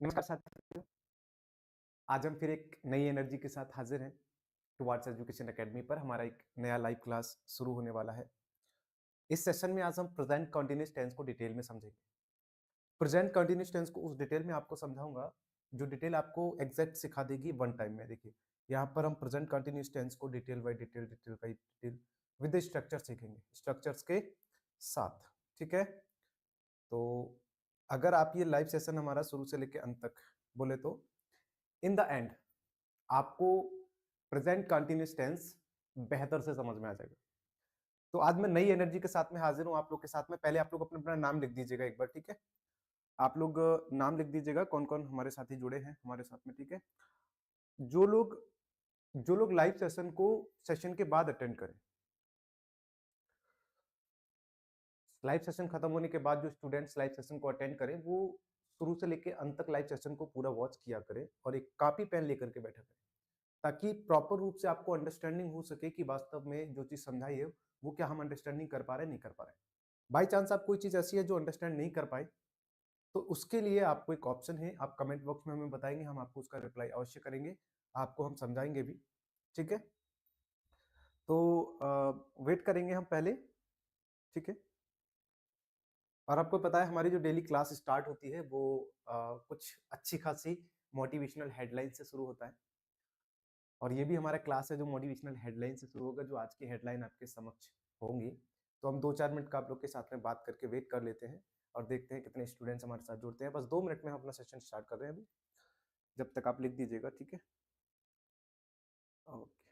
नमस्कार साथियों, आज हम फिर एक नई एनर्जी के साथ हाजिर हैं टुवर्ड्स एजुकेशन एकेडमी पर। हमारा एक नया लाइव क्लास शुरू होने वाला है। इस सेशन में आज हम प्रेजेंट कंटीन्यूअस टेंस को डिटेल में समझेंगे। प्रेजेंट कंटीन्यूअस टेंस को उस डिटेल में आपको समझाऊंगा जो डिटेल आपको एग्जैक्ट सिखा देगी वन टाइम में। देखिए, यहाँ पर हम प्रेजेंट कंटीन्यूअस टेंस को detail by detail detail by detail with structure सीखेंगे, स्ट्रक्चर्स के साथ। ठीक है, तो अगर आप ये लाइव सेशन हमारा शुरू से लेकर अंत तक बोले तो इन द एंड आपको प्रेजेंट कंटीन्यूअस टेंस बेहतर से समझ में आ जाएगा। तो आज मैं नई एनर्जी के साथ में हाजिर हूं आप लोग के साथ में। पहले आप लोग अपना अपना नाम लिख दीजिएगा एक बार, ठीक है? आप लोग नाम लिख दीजिएगा, कौन कौन हमारे साथी जुड़े हैं हमारे साथ में, ठीक है? जो लोग लाइव सेशन को सेशन के बाद अटेंड करें, लाइव सेशन खत्म होने के बाद जो स्टूडेंट्स लाइव सेशन को अटेंड करें वो शुरू से लेकर अंत तक लाइव सेशन को पूरा वॉच किया करें और एक कॉपी पेन लेकर के बैठा करें, ताकि प्रॉपर रूप से आपको अंडरस्टैंडिंग हो सके कि वास्तव में जो चीज समझाई है वो क्या हम अंडरस्टैंडिंग कर पा रहे हैं, नहीं कर पा रहे हैं। बाई चांस आप कोई चीज ऐसी है जो अंडरस्टैंड नहीं कर पाए, तो उसके लिए आपको एक ऑप्शन है, आप कमेंट बॉक्स में हमें बताएंगे, हम आपको उसका रिप्लाई अवश्य करेंगे, आपको हम समझाएंगे भी। ठीक है, तो वेट करेंगे हम पहले। ठीक है, और आपको पता है हमारी जो डेली क्लास स्टार्ट होती है वो कुछ अच्छी खासी मोटिवेशनल हेडलाइन से शुरू होता है, और ये भी हमारा क्लास है जो मोटिवेशनल हेडलाइन से शुरू होगा, जो आज की हेडलाइन आपके समक्ष होंगी। तो हम 2-4 मिनट का आप लोग के साथ में बात करके वेट कर लेते हैं और देखते हैं कितने स्टूडेंट्स हमारे साथ जुड़ते हैं। बस 2 मिनट में हम अपना सेशन स्टार्ट कर रहे हैं अभी, जब तक आप लिख दीजिएगा, ठीक है? ओके,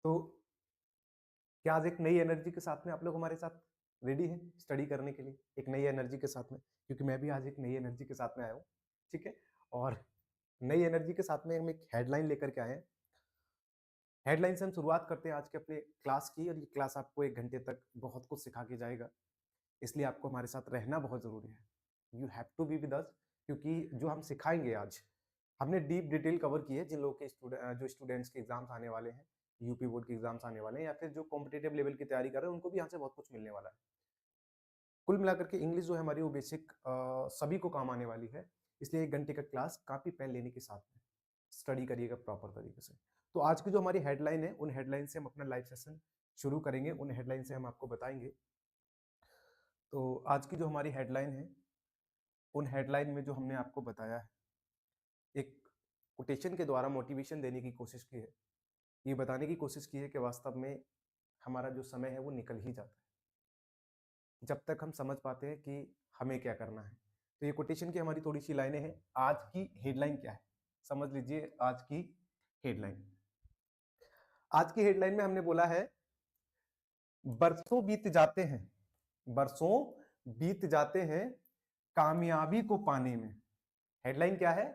तो क्या आज एक नई एनर्जी के साथ में आप लोग हमारे साथ रेडी हैं स्टडी करने के लिए, एक नई एनर्जी के साथ में? क्योंकि मैं भी आज एक नई एनर्जी के साथ में आया हूँ, ठीक है? और नई एनर्जी के साथ में हम एक हेडलाइन लेकर के आए हैं। हेडलाइन से हम शुरुआत करते हैं आज के अपने क्लास की, और ये क्लास आपको 1 घंटे तक बहुत कुछ सिखा के जाएगा, इसलिए आपको हमारे साथ रहना बहुत जरूरी है। You have to be with us, क्योंकि जो हम सिखाएंगे आज, हमने डीप डिटेल कवर की है। जिन लोगों के जो स्टूडेंट्स के एग्जाम्स आने वाले हैं, यूपी बोर्ड के एग्जाम्स आने वाले हैं, या फिर जो कॉम्पिटेटिव लेवल की तैयारी कर रहे हैं, उनको भी यहाँ से बहुत कुछ मिलने वाला है। कुल मिलाकर के इंग्लिश जो है हमारी वो बेसिक सभी को काम आने वाली है, इसलिए 1 घंटे का क्लास कापी पेन लेने के साथ में स्टडी करिएगा प्रॉपर तरीके से। तो आज की जो हमारी हेडलाइन है, उन हेडलाइन से हम अपना लाइव सेशन शुरू करेंगे, उन हेडलाइन से हम आपको बताएंगे। तो आज की जो हमारी हेडलाइन है, उन हेडलाइन में जो हमने आपको बताया है, एक कोटेशन के द्वारा मोटिवेशन देने की कोशिश की है, ये बताने की कोशिश की है कि वास्तव में हमारा जो समय है वो निकल ही जाता है जब तक हम समझ पाते हैं कि हमें क्या करना है। तो ये कोटेशन की हमारी थोड़ी सी लाइनें हैं। आज की हेडलाइन क्या है समझ लीजिए। आज की हेडलाइन, आज की हेडलाइन में हमने बोला है, बरसों बीत जाते हैं, बरसों बीत जाते हैं कामयाबी को पाने में। हेडलाइन क्या है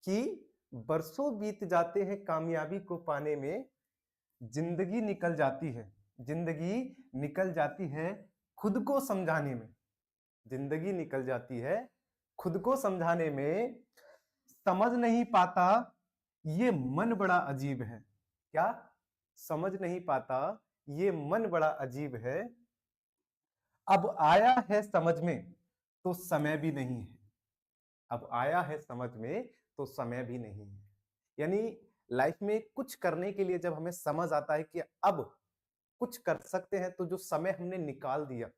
कि बरसों बीत जाते हैं कामयाबी को पाने में, जिंदगी निकल जाती है, जिंदगी निकल जाती है खुद को समझाने में, जिंदगी निकल जाती है खुद को समझाने में, समझ नहीं पाता ये मन बड़ा अजीब है। क्या समझ नहीं पाता ये मन बड़ा अजीब है, अब आया है समझ में तो समय भी नहीं है, अब आया है समझ में तो समय भी नहीं है। यानी लाइफ में कुछ करने के लिए जब हमें समझ आता है कि अब कुछ कर सकते हैं, तो जो समय हमने निकाल दिया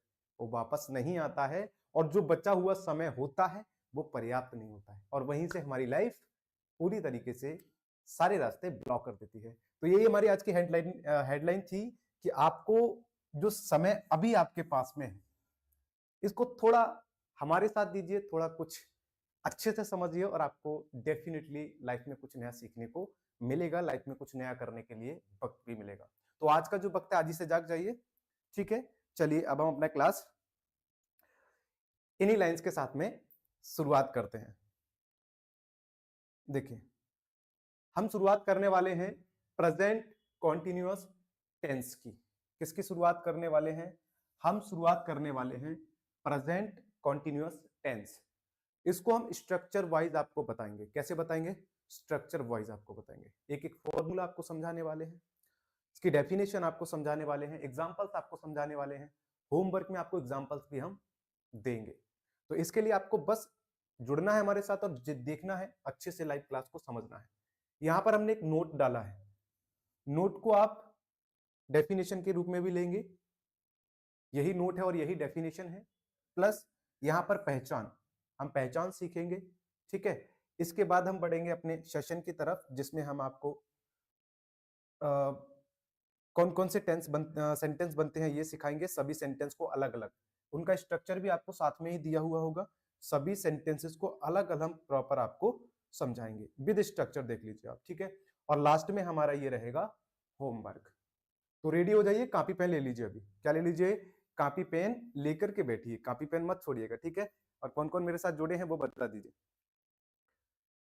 वो वापस नहीं आता है, और जो बचा हुआ समय होता है वो पर्याप्त नहीं होता है, और वहीं से हमारी लाइफ पूरी तरीके से सारे रास्ते ब्लॉक कर देती है। तो यही हमारी आज की हेडलाइन थी कि आपको जो समय अभी आपके पास में है, इसको थोड़ा हमारे साथ दीजिए, थोड़ा कुछ अच्छे से समझिए, और आपको डेफिनेटली लाइफ में कुछ नया सीखने को मिलेगा, लाइफ में कुछ नया करने के लिए वक्त भी मिलेगा। तो आज का जो वक्त है आज ही से जाग जाइए, ठीक है? चलिए अब हम अपना क्लास इन्हीं लाइंस के साथ में शुरुआत करते हैं। देखिए, हम शुरुआत करने वाले हैं प्रेजेंट कॉन्टिन्यूअस टेंस की। किसकी शुरुआत करने वाले हैं? हम शुरुआत करने वाले हैं प्रेजेंट कॉन्टिन्यूअस टेंस। इसको हम स्ट्रक्चर वाइज आपको बताएंगे। कैसे बताएंगे? स्ट्रक्चर वाइज आपको बताएंगे। एक एक फॉर्मूला आपको समझाने वाले हैं, इसकी डेफिनेशन आपको समझाने वाले हैं, एग्जांपल्स आपको समझाने वाले हैं। होमवर्क में आपको एग्जांपल्स भी हम देंगे। तो इसके लिए आपको बस जुड़ना है हमारे साथ और देखना है, अच्छे से लाइव क्लास को समझना है। यहां पर हमने एक नोट डाला है, नोट को आप डेफिनेशन के रूप में भी लेंगे, यही नोट है और यही डेफिनेशन है, प्लस यहां पर पहचान, हम पहचान सीखेंगे। ठीक है, इसके बाद हम बढ़ेंगे अपने सेशन की तरफ, जिसमें हम आपको कौन कौन से सेंटेंस बनते हैं ये सिखाएंगे। सभी सेंटेंस को अलग अलग, उनका स्ट्रक्चर भी आपको साथ में ही दिया हुआ होगा। सभी सेंटेंसेस को अलग अलग प्रॉपर आपको समझाएंगे, विद स्ट्रक्चर देख लीजिए आप। ठीक है, और लास्ट में हमारा ये रहेगा होमवर्क। तो रेडी हो जाइए, कॉपी पेन ले लीजिए। अभी क्या ले लीजिए? कॉपी पेन लेकर के बैठिए, कॉपी पेन मत छोड़िएगा। ठीक है, और कौन कौन मेरे साथ जुड़े हैं वो बता दीजिए।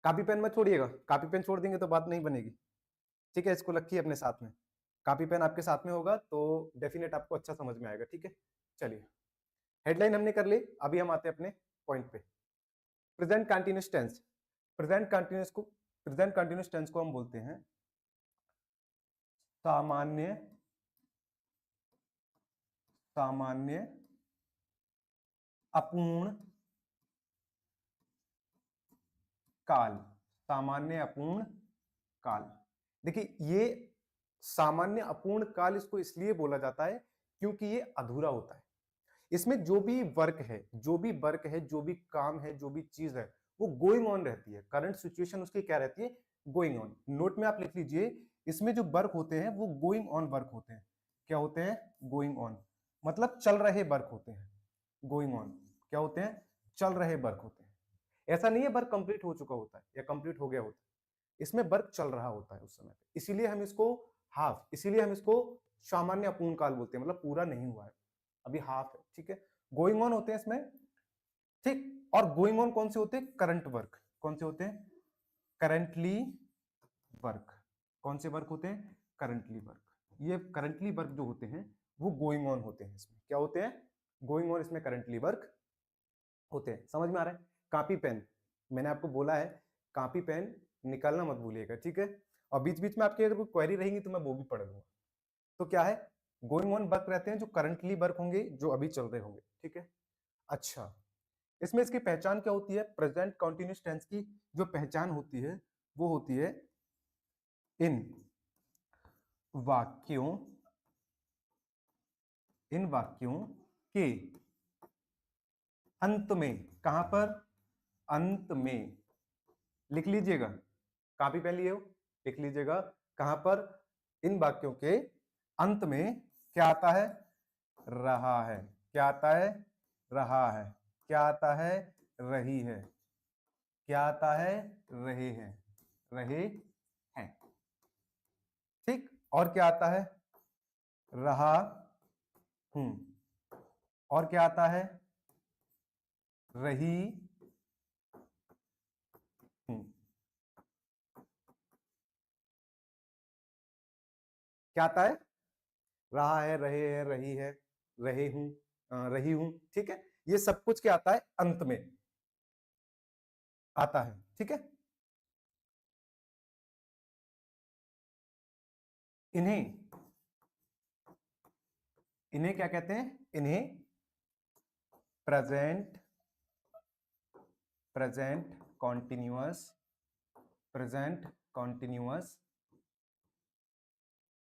कॉपी पेन मत छोड़िएगा, कॉपी पेन छोड़ देंगे तो बात नहीं बनेगी। ठीक है, इसको रखिए अपने साथ में, कॉपी पेन आपके साथ में होगा तो डेफिनेट आपको अच्छा समझ में आएगा। ठीक है, चलिए हेडलाइन हमने कर ली, अभी हम आते हैं अपने पॉइंट पे। Present continuous tense. Present continuous tense को हम बोलते हैं सामान्य अपूर्ण काल। सामान्य अपूर्ण काल। देखिए, ये सामान्य अपूर्ण काल इसको इसलिए बोला जाता है क्योंकि ये अधूरा होता है। इसमें जो भी वर्क है, जो भी काम है, जो भी चीज है, वो गोइंग ऑन रहती है। करंट सिचुएशन उसकी क्या रहती है? Going on. नोट में आप लिख लीजिए, इसमें जो वर्क होते हैं वो गोइंग ऑन वर्क होते हैं। क्या होते हैं? गोइंग ऑन, मतलब चल रहे वर्क होते हैं। गोइंग ऑन क्या होते हैं? चल रहे वर्क होते हैं। ऐसा नहीं है वर्क कंप्लीट हो चुका होता है या कंप्लीट हो गया होता है, इसमें वर्क चल रहा होता है उस समय पे। इसीलिए हम इसको सामान्य अपूर्ण काल बोलते हैं, मतलब पूरा नहीं हुआ है, अभी हाफ है। ठीक है, गोइंग ऑन होते हैं इसमें। ठीक, और गोइंग ऑन कौन से होते हैं? Current work. कौन से होते हैं? Currently work. कौन से वर्क होते हैं? Currently work. ये करंटली वर्क जो होते हैं वो गोइंग ऑन होते हैं। इसमें क्या होते हैं? गोइंग ऑन, इसमें करंटली वर्क होते हैं। समझ में आ रहा है? कॉपी पेन, मैंने आपको बोला है कॉपी पेन निकालना मत भूलिएगा। ठीक है, और बीच बीच में आपकी अगर कोई क्वेरी रहेगी तो मैं वो भी पढ़ लूंगा। तो क्या है? गोइंग ऑन वर्क रहते हैं जो करंटली वर्क होंगे, जो अभी चल रहे होंगे। ठीक है, अच्छा, इसमें इसकी पहचान क्या होती है? प्रेजेंट कंटीन्यूअस टेंस की जो पहचान होती है वो होती है इन वाक्यों के अंत में। कहां पर? अंत में। लिख लीजिएगा, कॉपी पेन लिए हो, लिख लीजिएगा कहां पर? इन वाक्यों के अंत में क्या आता है? रहा है। क्या आता है? रहा है। क्या आता है? रही है। क्या आता है? रहे हैं। रहे हैं। ठीक, और क्या आता है? रहा हूं। और क्या आता है? रही हूं। क्या आता है? रहा है, रहे हैं, रही है, रहे हूं, रही हूं। ठीक है, ये सब कुछ क्या आता है? अंत में आता है। ठीक है, इन्हें इन्हें क्या कहते हैं? इन्हें present present continuous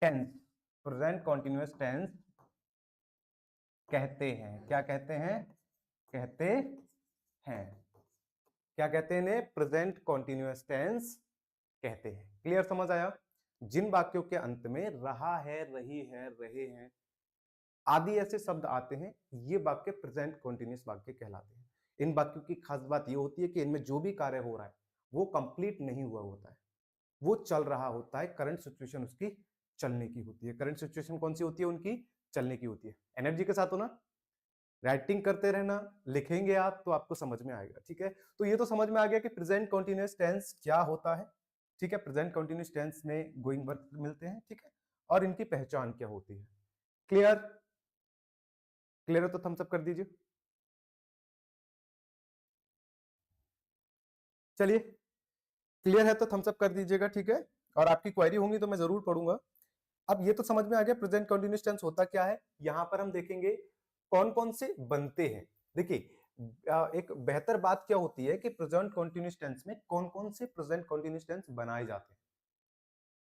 tense present continuous tense कहते हैं। क्या कहते हैं? कहते हैं। क्या कहते हैं? इन्हें प्रेजेंट कॉन्टिन्यूअस टेंस कहते हैं। क्लियर? समझ आया? जिन वाक्यों के अंत में रहा है, रही है, रहे हैं आदि ऐसे शब्द आते हैं, ये वाक्य प्रेजेंट कॉन्टिन्यूअस वाक्य कहलाते हैं। इन वाक्यों की खास बात ये होती है कि इनमें जो भी कार्य हो रहा है वो कंप्लीट नहीं हुआ होता है, वो चल रहा होता है। करंट सिचुएशन उसकी चलने की होती है। करंट सिचुएशन कौन सी होती है? उनकी चलने की होती है। एनर्जी के साथ हो ना, राइटिंग करते रहना, लिखेंगे आप तो आपको समझ में आएगा। ठीक है, तो ये तो समझ में आ गया कि प्रेजेंट कॉन्टिन्यूअस टेंस क्या होता है। ठीक है, प्रेजेंट कंटिन्यूअस टेंस में गोइंग वर्ब मिलते हैं, ठीक है, और इनकी पहचान क्या होती है। क्लियर? क्लियर है तो थम्स अप कर दीजिए। चलिए, क्लियर है तो थम्स अप कर दीजिएगा, ठीक है, और आपकी क्वेरी होंगी तो मैं जरूर पढ़ूंगा। अब ये तो समझ में आ गया प्रेजेंट कंटिन्यूअस टेंस होता क्या है। यहां पर हम देखेंगे कौन कौन से बनते हैं। देखिए, एक बेहतर बात क्या होती है कि प्रेजेंट कंटिन्यूअस टेंस में कौन कौन से प्रेजेंट कंटिन्यूअस टेंस बनाए जाते हैं।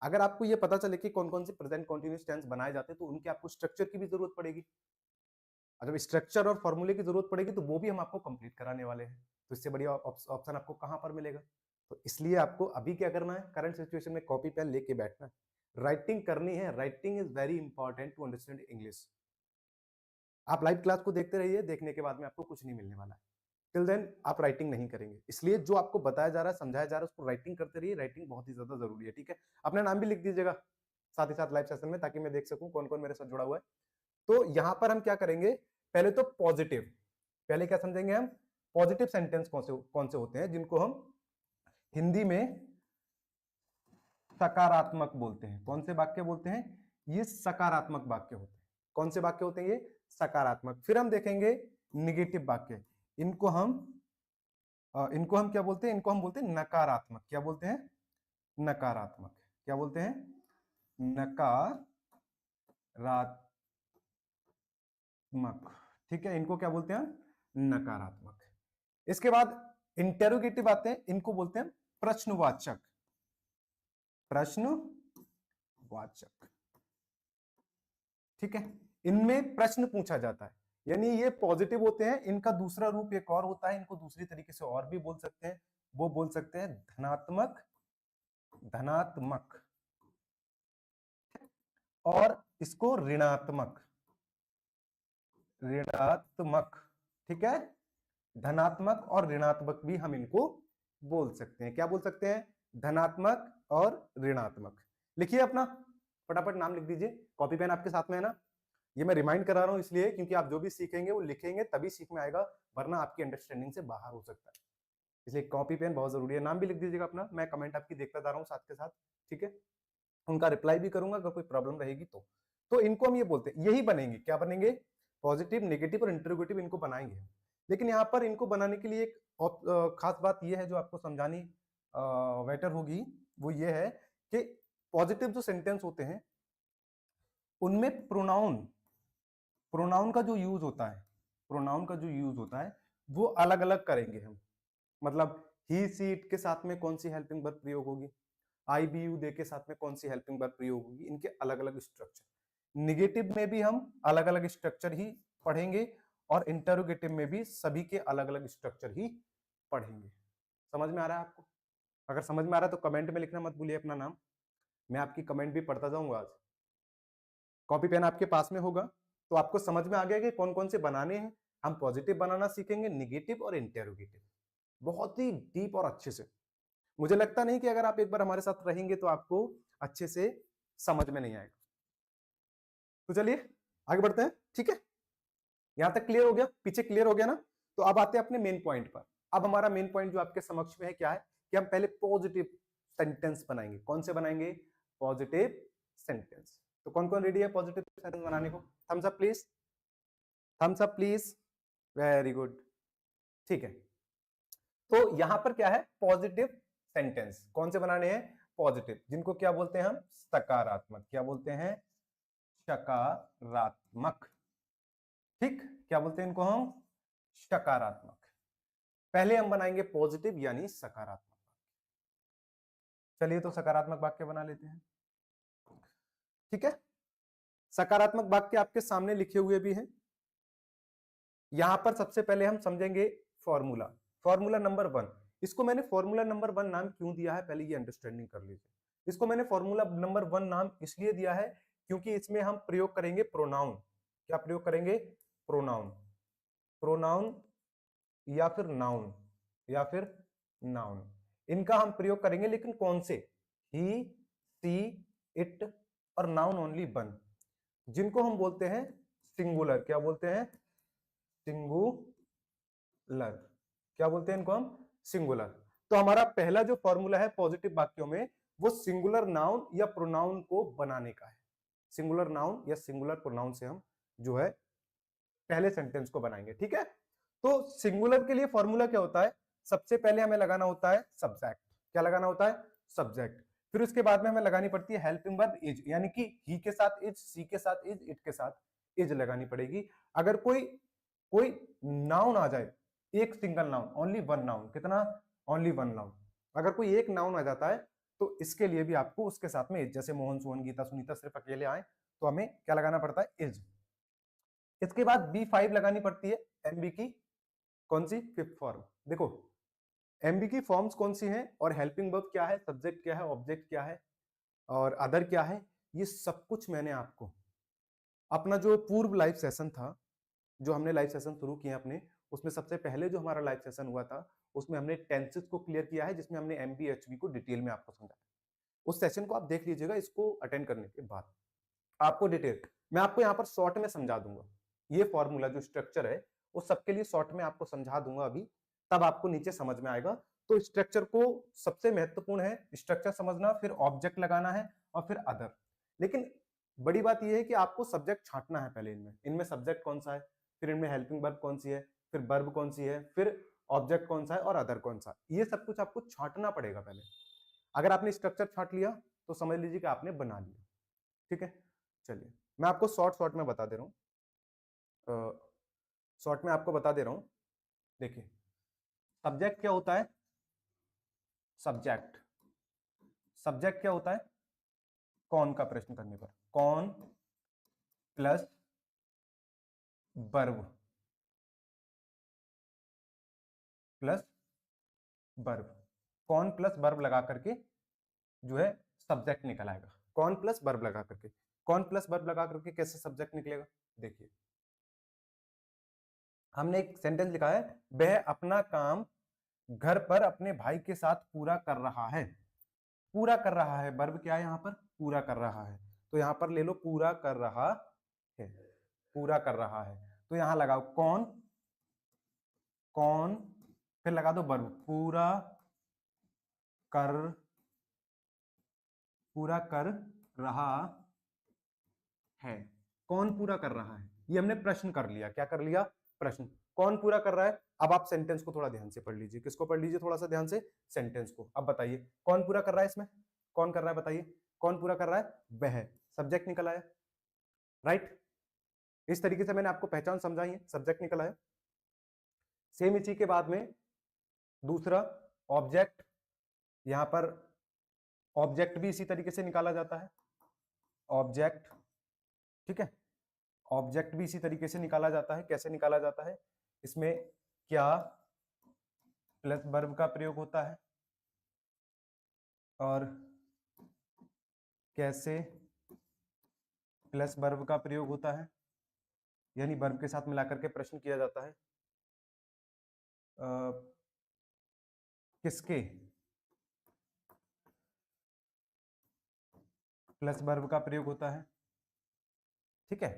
अगर आपको ये पता चले कि कौन कौन से प्रेजेंट कंटिन्यूअस टेंस बनाए जाते हैं तो उनके आपको स्ट्रक्चर की भी जरूरत पड़ेगी। जब स्ट्रक्चर और फॉर्मूले की जरूरत पड़ेगी तो वो भी हम आपको कंप्लीट कराने वाले हैं। तो इससे बढ़िया ऑप्शन आपको कहां पर मिलेगा। तो इसलिए आपको अभी क्या करना है, करंट सिचुएशन में कॉपी पेन लेके बैठना है, राइटिंग करनी है। Writing is very important to understand English. आप लाइव क्लास को देखते रहिए, देखने के बाद में आपको कुछ नहीं मिलने वाला है। टिल देन आप राइटिंग नहीं करेंगे, इसलिए जो आपको बताया जा रहा है, समझाया जा रहा है, उसको राइटिंग करते रहिए। राइटिंग बहुत ही ज्यादा जरूरी है, ठीक है। अपना नाम भी लिख दीजिएगा साथ ही साथ लाइव सेशन में, ताकि मैं देख सकूं कौन कौन मेरे साथ जुड़ा हुआ है। तो यहां पर हम क्या करेंगे, पहले तो पॉजिटिव, पहले क्या समझेंगे हम, पॉजिटिव सेंटेंस कौन से होते हैं जिनको हम हिंदी में सकारात्मक बोलते हैं। कौन से वाक्य बोलते हैं, ये सकारात्मक वाक्य होते हैं। कौन से वाक्य होते हैं ये, सकारात्मक। फिर हम देखेंगे निगेटिव वाक्य, इनको हम क्या बोलते हैं, इनको हम बोलते हैं नकारात्मक। क्या बोलते हैं, नकारात्मक। क्या बोलते हैं, नकारात्मक, ठीक है, इनको क्या बोलते हैं, नकारात्मक। इसके बाद इंटेरोगेटिव आते हैं, इनको बोलते हैं प्रश्नवाचक। प्रश्नवाचक, ठीक है, इनमें प्रश्न पूछा जाता है। यानी ये पॉजिटिव होते हैं, इनका दूसरा रूप एक और होता है, इनको दूसरी तरीके से और भी बोल सकते हैं। वो बोल सकते हैं धनात्मक, धनात्मक, और इसको ऋणात्मक, ऋणात्मक, ठीक है। धनात्मक और ऋणात्मक भी हम इनको बोल सकते हैं। क्या बोल सकते हैं, धनात्मक और ऋणात्मक। लिखिए अपना, फटाफट नाम लिख दीजिए। कॉपी पेन आपके साथ में है ना। ये मैं रिमाइंड करा रहा हूं इसलिए क्योंकि आप जो भी सीखेंगे वो लिखेंगे तभी सीख में आएगा, वरना आपकी अंडरस्टैंडिंग से बाहर हो सकता है। इसलिए कॉपी पेन बहुत जरूरी है। नाम भी लिख दीजिएगा अपना, मैं कमेंट आपकी देखता जा रहा हूँ साथ के साथ, ठीक है। उनका रिप्लाई भी करूंगा अगर कोई प्रॉब्लम रहेगी तो इनको हम ये बोलते हैं, यही बनेंगे। क्या बनेंगे, पॉजिटिव, नेगेटिव और इंटरोगेटिव इनको बनाएंगे। लेकिन यहाँ पर इनको बनाने के लिए एक खास बात यह है जो आपको समझानी बेटर होगी, वो ये है कि पॉजिटिव जो सेंटेंस होते हैं उनमें प्रोनाउन, प्रोनाउन का जो यूज होता है, प्रोनाउन का जो यूज होता है वो अलग अलग करेंगे हम। मतलब ही सी इट के साथ में कौन सी हेल्पिंग वर्ब प्रयोग होगी, आई बी यू दे के साथ में कौन सी हेल्पिंग वर्ब प्रयोग होगी, इनके अलग अलग स्ट्रक्चर। निगेटिव में भी हम अलग अलग स्ट्रक्चर ही पढ़ेंगे और इंटरोगेटिव में भी सभी के अलग अलग स्ट्रक्चर ही पढ़ेंगे। समझ में आ रहा है आपको? अगर समझ में आ रहा है तो कमेंट में लिखना मत भूलिए अपना नाम, मैं आपकी कमेंट भी पढ़ता जाऊंगा। आज कॉपी पेन आपके पास में होगा तो आपको समझ में आ गया कि कौन कौन से बनाने हैं। हम पॉजिटिव बनाना सीखेंगे, निगेटिव और इंटेरोगेटिव, बहुत ही डीप और अच्छे से। मुझे लगता नहीं कि अगर आप एक बार हमारे साथ रहेंगे तो आपको अच्छे से समझ में नहीं आएगा। तो चलिए आगे बढ़ते हैं, ठीक है। यहां तक क्लियर हो गया, पीछे क्लियर हो गया ना। तो अब आते हैं अपने मेन पॉइंट पर। अब हमारा मेन पॉइंट जो आपके समक्ष में है क्या है कि हम पहले पॉजिटिव सेंटेंस बनाएंगे। कौन से बनाएंगे, पॉजिटिव सेंटेंस। तो कौन कौन रेडी है पॉजिटिव सेंटेंस बनाने को, thumbs up please, thumbs up please, very good, ठीक है। तो यहां पर क्या है, पॉजिटिव सेंटेंस कौन से बनाने हैं, पॉजिटिव, जिनको क्या बोलते हैं हम, सकारात्मक। क्या बोलते हैं, सकारात्मक, ठीक। क्या बोलते हैं इनको हम, सकारात्मक। पहले हम बनाएंगे पॉजिटिव यानी सकारात्मक। चलिए तो सकारात्मक वाक्य बना लेते हैं, ठीक है। सकारात्मक वाक्य आपके सामने लिखे हुए भी हैं। यहां पर सबसे पहले हम समझेंगे फॉर्मूला, फॉर्मूला नंबर 1। इसको मैंने फॉर्मूला नंबर 1 नाम क्यों दिया है, पहले ये अंडरस्टैंडिंग कर लीजिए। इसको मैंने फॉर्मूला नंबर 1 नाम इसलिए दिया है क्योंकि इसमें हम प्रयोग करेंगे प्रोनाउन। क्या प्रयोग करेंगे, प्रोनाउन, प्रोनाउन या फिर नाउन, या फिर नाउन, इनका हम प्रयोग करेंगे। लेकिन कौन से, ही, सी, इट और नाउन ओनली 1, जिनको हम बोलते हैं सिंगुलर। क्या बोलते हैं, सिंगुलर। क्या बोलते हैं इनको हम, सिंगुलर। तो हमारा पहला जो फॉर्मूला है पॉजिटिव वाक्यों में वो सिंगुलर नाउन या प्रोनाउन को बनाने का है। सिंगुलर नाउन या सिंगुलर प्रोनाउन से हम जो है पहले सेंटेंस को बनाएंगे, ठीक है। तो सिंगुलर के लिए फॉर्मूला क्या होता है, सबसे पहले हमें लगाना होता है सब्जेक्ट। क्या लगाना होता है, सब्जेक्ट। फिर उसके बाद में हमें लगानी पड़ती है हेल्पिंग वर्ब इज, यानी कि ही के साथ इज, सी के साथ इज, इट के साथ इज लगानी पड़ेगी। अगर कोई कोई नाउन आ जाए, एक single noun, only one noun, कितना, ओनली वन नाउन, अगर कोई एक नाउन आ जाता है तो इसके लिए भी आपको उसके साथ में इज, जैसे मोहन सोहन गीता सुनीता सिर्फ अकेले आए तो हमें क्या लगाना पड़ता है, इज। इसके बाद B5 लगानी पड़ती है एमबी की, कौन सी, फिफ्थ फॉर्म। देखो एमबी की फॉर्म्स कौन सी हैं और हेल्पिंग वर्ब क्या है, सब्जेक्ट क्या है, ऑब्जेक्ट क्या है और अदर क्या है, ये सब कुछ मैंने आपको अपना जो पूर्व लाइव सेशन था, जो हमने लाइव सेशन शुरू किए अपने, उसमें सबसे पहले जो हमारा लाइव सेशन हुआ था उसमें हमने टेंसेस को क्लियर किया है, जिसमें हमने एमबी एचबी को डिटेल में आपको समझाया। उस सेशन को आप देख लीजिएगा इसको अटेंड करने के बाद, आपको डिटेल मैं आपको यहाँ पर शॉर्ट में समझा दूंगा। ये फॉर्मूला जो स्ट्रक्चर है वो सबके लिए शॉर्ट में आपको समझा दूंगा अभी, तब आपको नीचे समझ में आएगा। तो स्ट्रक्चर को सबसे महत्वपूर्ण है स्ट्रक्चर समझना, फिर ऑब्जेक्ट लगाना है और फिर अदर। लेकिन बड़ी बात यह है कि आपको सब्जेक्ट छांटना है पहले, इनमें इनमें सब्जेक्ट कौन सा है, फिर इनमें हेल्पिंग वर्ब कौन सी है, फिर वर्ब कौन सी है, फिर ऑब्जेक्ट कौन सा है और अदर कौन सा, ये सब कुछ आपको छांटना पड़ेगा पहले। अगर आपने स्ट्रक्चर छांट लिया तो समझ लीजिए कि आपने बना लिया, ठीक है। चलिए मैं आपको शॉर्ट में बता दे रहा हूं, शॉर्ट में आपको बता दे रहा हूं। देखिए सब्जेक्ट क्या होता है, सब्जेक्ट सब्जेक्ट क्या होता है, कौन का प्रश्न करने पर, कौन प्लस वर्ब, प्लस वर्ब, कौन प्लस वर्ब लगा करके जो है सब्जेक्ट निकल आएगा। कौन प्लस वर्ब लगा करके, कौन प्लस वर्ब लगा करके कैसे सब्जेक्ट निकलेगा, देखिए हमने एक सेंटेंस लिखा है, वह अपना काम घर पर अपने भाई के साथ पूरा कर रहा है। पूरा कर रहा है, वर्ब क्या है यहाँ पर, पूरा कर रहा है, तो यहाँ पर ले लो पूरा कर रहा है, पूरा कर रहा है। तो यहां लगाओ कौन, कौन, फिर लगा दो वर्ब, कर पूरा कर रहा है। कौन पूरा कर रहा है, ये हमने प्रश्न कर लिया, क्या कर लिया, प्रश्न। कौन पूरा कर रहा है, अब आप सेंटेंस को थोड़ा ध्यान से पढ़ लीजिए, किसको पढ़ लीजिए थोड़ा सा ध्यान से, सेंटेंस को। अब बताइए कौन पूरा कर रहा है, इसमें कौन कर रहा है, बताइए कौन पूरा कर रहा है, वह, सब्जेक्ट निकल आया, राइट। इस तरीके से मैंने आपको पहचान समझाई है, सब्जेक्ट निकल आया। सेम इसी के बाद में दूसरा ऑब्जेक्ट, यहां पर ऑब्जेक्ट भी इसी तरीके से निकाला जाता है, ऑब्जेक्ट, ठीक है। ऑब्जेक्ट भी इसी तरीके से निकाला जाता है, कैसे निकाला जाता है, इसमें क्या प्लस वर्ब का प्रयोग होता है और कैसे प्लस वर्ब का प्रयोग होता है, यानी वर्ब के साथ मिलाकर के प्रश्न किया जाता है। किसके प्लस वर्ब का प्रयोग होता है, ठीक है।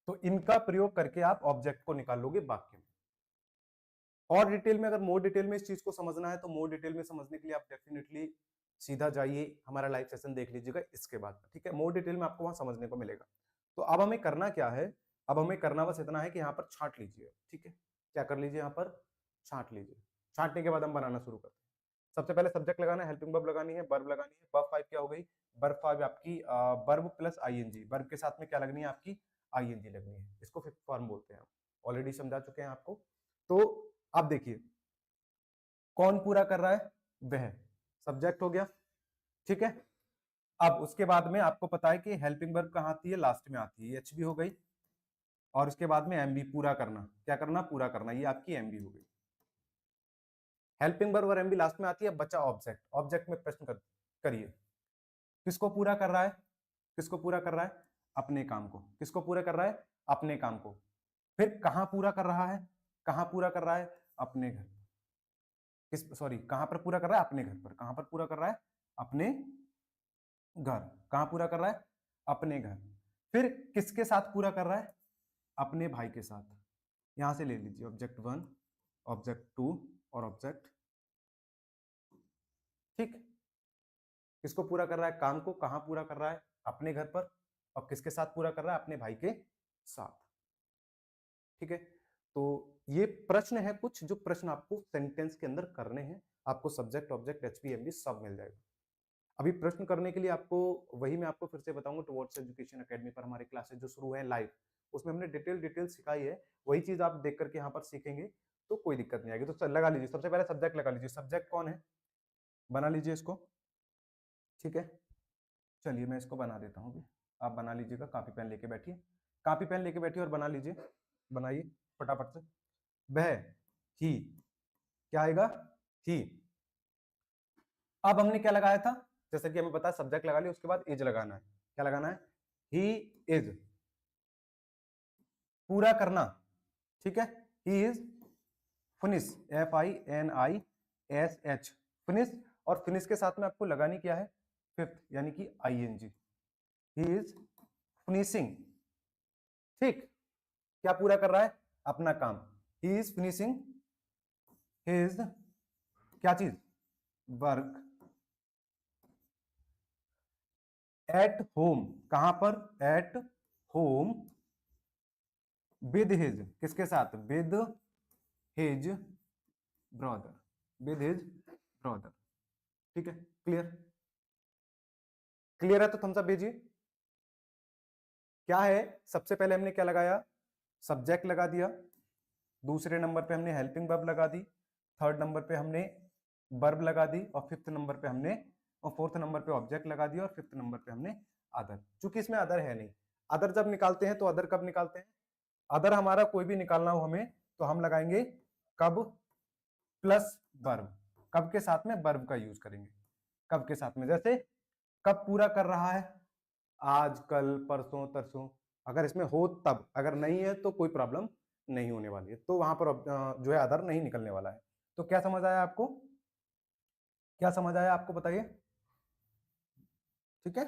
तो इनका प्रयोग करके आप ऑब्जेक्ट को निकाल लोगे वाक्य में। और डिटेल में, अगर मोर डिटेल में इस चीज को समझना है तो मोर डिटेल में समझने के लिए आप डेफिनेटली सीधा जाइए हमारा लाइव सेशन देख लीजिएगा इसके बाद, ठीक है। मोर डिटेल में आपको वहां समझने को मिलेगा। तो अब हमें करना क्या है, अब हमें करना बस इतना है कि यहाँ पर छांट लीजिए, ठीक है। क्या कर लीजिए, यहाँ पर छांट लीजिए। छांटने के बाद हम बनाना शुरू करते हैं। सबसे पहले सब्जेक्ट लगाना है, हेल्पिंग वर्ब लगानी है, वर्ब लगानी है। वर्ब 5 क्या हो गई, वर्ब 5 आपकी वर्ब प्लस आईएनजी, वर्ब के साथ में क्या लगनी है आपकी, आईएनजी लगनी है। इसको फिफ्थ फॉर्म बोलते हैं, ऑलरेडी समझा चुके हैं आपको। तो अब देखिए कौन पूरा कर रहा है, वह, सब्जेक्ट हो गया, ठीक है। अब उसके बाद में आपको पता है कि हेल्पिंग वर्ब कहां आती है, लास्ट में आती है, एचबी हो गई। और उसके बाद में एमबी, पूरा करना, क्या करना, पूरा करना, ये आपकी एमबी हो गई। हेल्पिंग वर्ब और एमबी लास्ट में आती है, बचा ऑब्जेक्ट। ऑब्जेक्ट में प्रश्न करिए, किसको पूरा कर रहा है, किसको पूरा कर रहा है, अपने काम को। किसको पूरा कर रहा है, अपने काम को। फिर कहां पूरा कर रहा है, कहां पूरा कर रहा है, अपने घर। किस, सॉरी, कहां पर पूरा कर रहा है, अपने घर पर। कहां पर पूरा कर रहा है, अपने घर। कहां पूरा कर रहा है, अपने घर। फिर किसके साथ पूरा कर रहा है, अपने भाई के साथ। यहां से ले लीजिए ऑब्जेक्ट 1, ऑब्जेक्ट 2 और ऑब्जेक्ट ठीक, किसको पूरा कर रहा है, काम को कहां पूरा कर रहा है, अपने घर पर, और किसके साथ पूरा कर रहा है, अपने भाई के साथ। ठीक है, तो ये प्रश्न है कुछ, जो प्रश्न आपको सेंटेंस के अंदर करने हैं। आपको सब्जेक्ट ऑब्जेक्ट एचवी एमवी सब मिल जाएगा। अभी प्रश्न करने के लिए आपको, वही मैं आपको फिर से बताऊंगा, टुवर्ड्स एजुकेशन एकेडमी पर हमारी क्लासेस जो शुरू है लाइव, उसमें हमने डिटेल सिखाई है। वही चीज आप देख करके यहाँ पर सीखेंगे तो कोई दिक्कत नहीं आएगी। तो लगा लीजिए, सबसे पहले सब्जेक्ट लगा लीजिए। सब्जेक्ट कौन है, बना लीजिए इसको। ठीक है, चलिए मैं इसको बना देता हूँ। आप बना लीजिएगा, कॉपी पेन लेके बैठिए, कॉपी पेन लेके बैठिए और बना लीजिए, बनाइए फटाफट से। वह, ही, क्या आएगा, ही। अब हमने क्या लगाया था, जैसे कि हमें पता है सब्जेक्ट लगा लिया, उसके बाद इज लगाना है। क्या लगाना है, ही इज, पूरा करना। ठीक है, he is finish, FINISH, finish. और फिनिश के साथ में आपको लगानी क्या है, फिफ्थ, यानी कि ING। He is finishing. ठीक, क्या पूरा कर रहा है, अपना काम। ही इज फिनिशिंग हिज, क्या चीज, वर्क, एट होम, कहां पर, एट होम, विद हिज, किसके साथ, with his brother, with his brother. ठीक है, क्लियर, क्लियर है तो थम्स अप भेजिए। क्या है, सबसे पहले हमने क्या लगाया, सब्जेक्ट लगा दिया, दूसरे नंबर पे हमने हेल्पिंग वर्ब लगा दी, थर्ड नंबर पे हमने वर्ब लगा दी, और फिफ्थ नंबर पे हमने, और फोर्थ नंबर पे ऑब्जेक्ट लगा दिया, और फिफ्थ नंबर पे हमने अदर। चूंकि इसमें अदर है नहीं, अदर जब निकालते हैं तो अदर कब निकालते हैं, अदर हमारा कोई भी निकालना हो हमें तो हम लगाएंगे कब, प्लस वर्ब, कब के साथ में वर्ब का यूज करेंगे, कब के साथ में। जैसे कब पूरा कर रहा है, आज, कल, परसों, तरसों, अगर इसमें हो तब, अगर नहीं है तो कोई प्रॉब्लम नहीं होने वाली है, तो वहां पर जो है अदर नहीं निकलने वाला है। तो क्या समझ आया आपको, क्या समझ आया आपको, बताइए। ठीक है,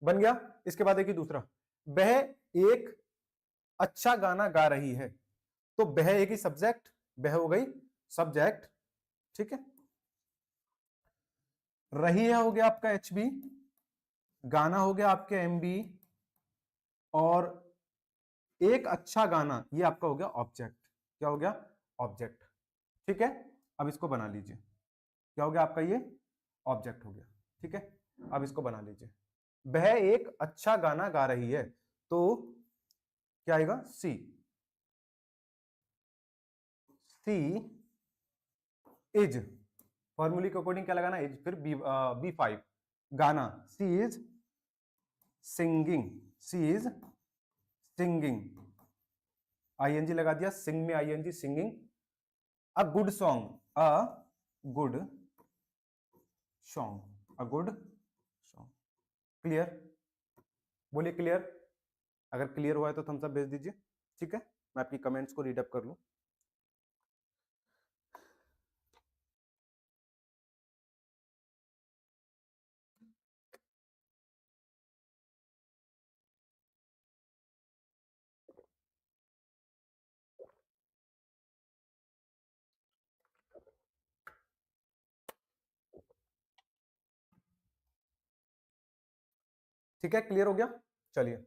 बन गया। इसके बाद एक ही दूसरा, वह एक अच्छा गाना गा रही है, तो वह एक ही सब्जेक्ट, वह हो गई सब्जेक्ट। ठीक है, रही है हो गया आपका HB, गाना हो गया आपके MB, और एक अच्छा गाना ये आपका हो गया ऑब्जेक्ट। क्या हो गया, ऑब्जेक्ट। ठीक है, अब इसको बना लीजिए, क्या हो गया आपका, ये ऑब्जेक्ट हो गया। ठीक है, अब इसको बना लीजिए, वह एक अच्छा गाना गा रही है, तो क्या आएगा, सी, सी इज, फॉर्मूले के अकॉर्डिंग क्या लगाना, इज, फिर B5, गाना, she is singing, she is singing, ING लगा दिया, सिंग में ING, singing. A good song, a good song, a good song. Clear, बोलिए क्लियर। अगर क्लियर हुआ है तो थम्स अप भेज दीजिए। ठीक है, मैं आपकी कमेंट्स को रीड अप कर लूं। ठीक है, क्लियर हो गया। चलिए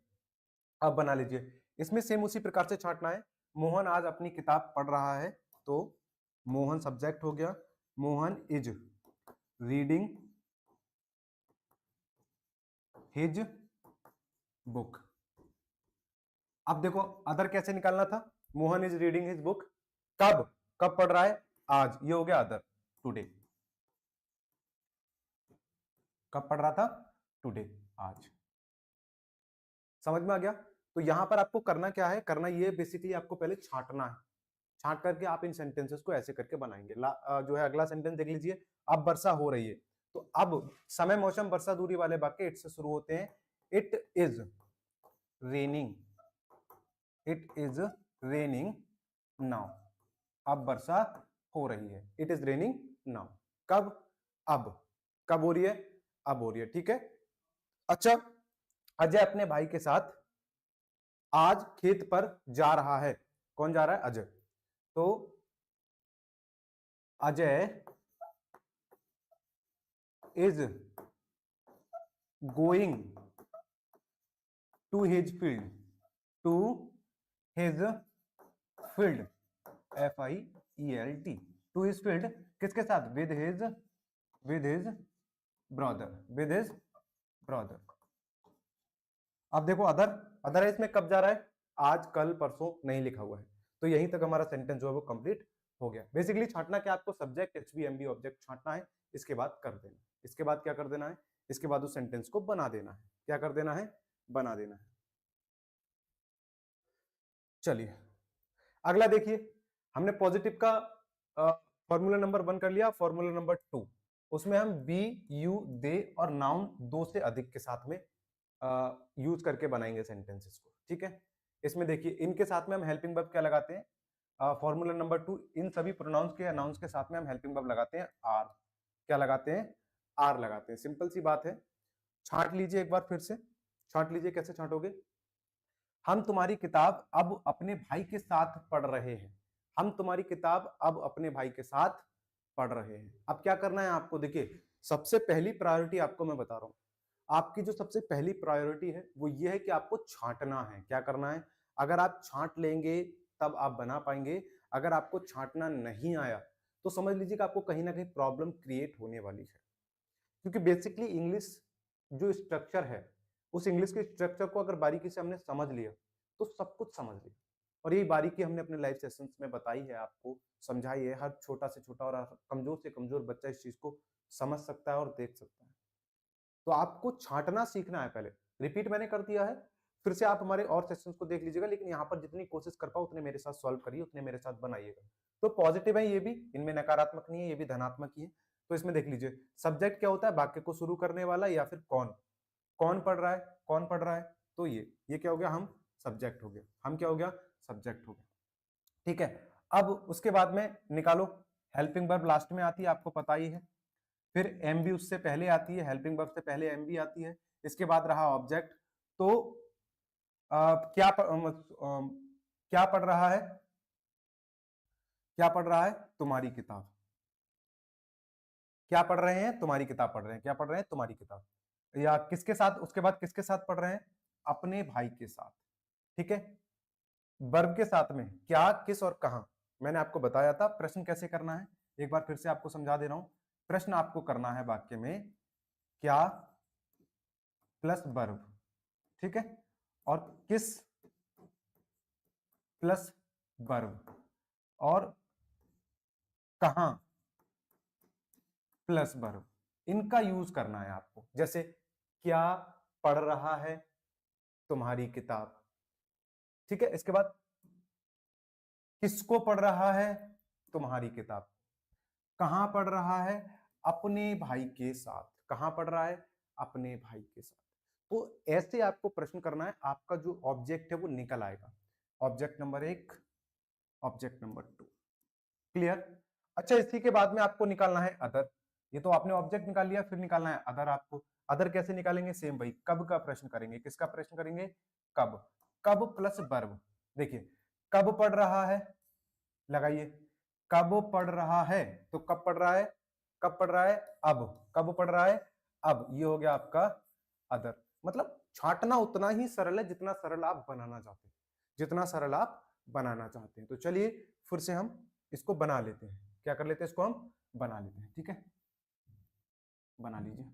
अब बना लीजिए, इसमें सेम उसी प्रकार से छांटना है। मोहन आज अपनी किताब पढ़ रहा है, तो मोहन सब्जेक्ट हो गया, Mohan is reading his book. अब देखो अदर कैसे निकालना था, Mohan is reading his book, कब, कब पढ़ रहा है, आज, ये हो गया अदर, टुडे, कब पढ़ रहा था, टुडे, आज। समझ में आ गया। तो यहां पर आपको करना क्या है, करना ये बेसिकली आपको पहले छांटना है, छांट करके आप इन सेंटेंसेस को ऐसे करके बनाएंगे। जो है अगला सेंटेंस देख लीजिए, अब वर्षा हो रही है, तो अब समय, मौसम, वर्षा, दूरी वाले वाक्य इट से शुरू होते हैं। It is raining, it is raining now, अब वर्षा हो रही है, इट इज रेनिंग नाउ। कब, अब, कब हो रही है, अब हो रही है। ठीक है, अच्छा, अजय अपने भाई के साथ आज खेत पर जा रहा है, कौन जा रहा है, अजय, तो Ajay is going to his field, to his field, FIELD, to his field, किसके साथ? With his brother, with his brother. अब देखो अदर, अदरवाइज में कब जा रहा है? आज, कल, परसों नहीं लिखा हुआ है, तो यहीं तक हमारा सेंटेंस जो है वो कंप्लीट हो गया। बेसिकली छांटना क्या, आपको सब्जेक्ट, HV MB ऑब्जेक्ट छांटना है, इसके बाद कर देना, इसके बाद क्या कर देना है? इसके बाद उस सेंटेंस को बना देना है। क्या कर देना है? बना देना है। चलिए अगला देखिए, हमने पॉजिटिव का फॉर्मूला नंबर 1 कर लिया, फॉर्मूला नंबर 2, उसमें हम बी, यू, दे और नाउन 2 से अधिक के साथ में यूज करके बनाएंगे सेंटेंसेस को, ठीक है। इसमें देखिए इनके साथ में हम हेल्पिंग वर्ब क्या लगाते हैं? फॉर्मूला नंबर 2, इन सभी प्रोनाउंस के या नाउन्स के साथ में हम हेल्पिंग वर्ब लगाते हैं आर। क्या लगाते हैं? आर लगाते हैं। सिंपल सी बात है, छांट लीजिए एक बार फिर से, छांट लीजिए। कैसे छांटोगे? हम तुम्हारी किताब अब अपने भाई के साथ पढ़ रहे हैं, हम तुम्हारी किताब अब अपने भाई के साथ पढ़ रहे हैं। अब क्या करना है आपको? देखिए सबसे पहली प्रायोरिटी आपको मैं बता रहा हूं, आपकी जो सबसे पहली प्रायोरिटी है वो ये है कि आपको छांटना है। क्या करना है? अगर आप छांट लेंगे तब आप बना पाएंगे, अगर आपको छांटना नहीं आया तो समझ लीजिए कि आपको कहीं ना कहीं प्रॉब्लम क्रिएट होने वाली है। क्योंकि बेसिकली इंग्लिश जो स्ट्रक्चर है, उस इंग्लिश के स्ट्रक्चर को अगर बारीकी से हमने समझ लिया तो सब कुछ समझ लिया। और यही बारीकी हमने अपने लाइव सेशंस में बताई है, आपको समझाई है। हर छोटा से छोटा और कमजोर से कमजोर बच्चा इस चीज को समझ सकता है और देख सकता है। तो आपको छांटना सीखना है पहले। रिपीट मैंने कर दिया है, फिर से आप हमारे और सेशंस को देख लीजिएगा, लेकिन यहाँ पर जितनी कोशिश कर पाओ उतने मेरे साथ सॉल्व करिए, उतने मेरे साथ बनाइएगा। तो पॉजिटिव है ये भी, इनमें नकारात्मक नहीं है, ये भी धनात्मक ही है। तो इसमें देख लीजिए सब्जेक्ट क्या होता है? वाक्य को शुरू करने वाला या फिर कौन। कौन पढ़ रहा है? कौन पढ़ रहा है? तो ये क्या हो गया? हम सब्जेक्ट हो गया। हम क्या हो गया? सब्जेक्ट हो गया, ठीक है। अब उसके बाद में निकालो, हेल्पिंग वर्ब लास्ट में आती है, आपको पता ही है। फिर एम बी उससे पहले आती है, हेल्पिंग वर्ब से पहले एम बी आती है। इसके बाद रहा ऑब्जेक्ट। तो क्या पढ़ रहा है? क्या पढ़ रहा है? तुम्हारी किताब। क्या पढ़ रहे हैं? तुम्हारी किताब पढ़ रहे हैं। क्या पढ़ रहे हैं? तुम्हारी किताब। या किसके साथ? उसके बाद किसके साथ पढ़ रहे हैं? अपने भाई के साथ, ठीक है। वर्ब के साथ में क्या, किस और कहां, मैंने आपको बताया था। प्रश्न कैसे करना है एक बार फिर से आपको समझा दे रहा हूं। प्रश्न आपको करना है वाक्य में क्या प्लस वर्ब, ठीक है, और किस प्लस वर्ब, और कहां प्लस वर्ब, इनका यूज करना है आपको। जैसे क्या पढ़ रहा है? तुम्हारी किताब, ठीक है। इसके बाद किसको पढ़ रहा है? तुम्हारी किताब। कहां पढ़ रहा है? अपने भाई के साथ। कहां पढ़ रहा है? अपने भाई के साथ। तो ऐसे आपको प्रश्न करना है, आपका जो ऑब्जेक्ट है वो निकल आएगा। Object number 1, object number 2, clear. अच्छा इसी के बाद में आपको निकालना है अदर। ये तो आपने ऑब्जेक्ट निकाल लिया, फिर निकालना है अदर आपको। अदर कैसे निकालेंगे? सेम भाई, कब का प्रश्न करेंगे। किसका प्रश्न करेंगे? कब। कब प्लस वर्ब। देखिए कब पढ़ रहा है, लगाइए। कब पढ़ रहा है, तो कब पढ़ रहा है? कब पढ़ रहा है? अब। कब पढ़ रहा है? अब। ये हो गया आपका अदर। मतलब छांटना उतना ही सरल है जितना सरल आप बनाना चाहते हैं, जितना सरल आप बनाना चाहते हैं। तो चलिए फिर से हम इसको बना लेते हैं। क्या कर लेते हैं? इसको हम बना लेते हैं, ठीक है। बना लीजिए।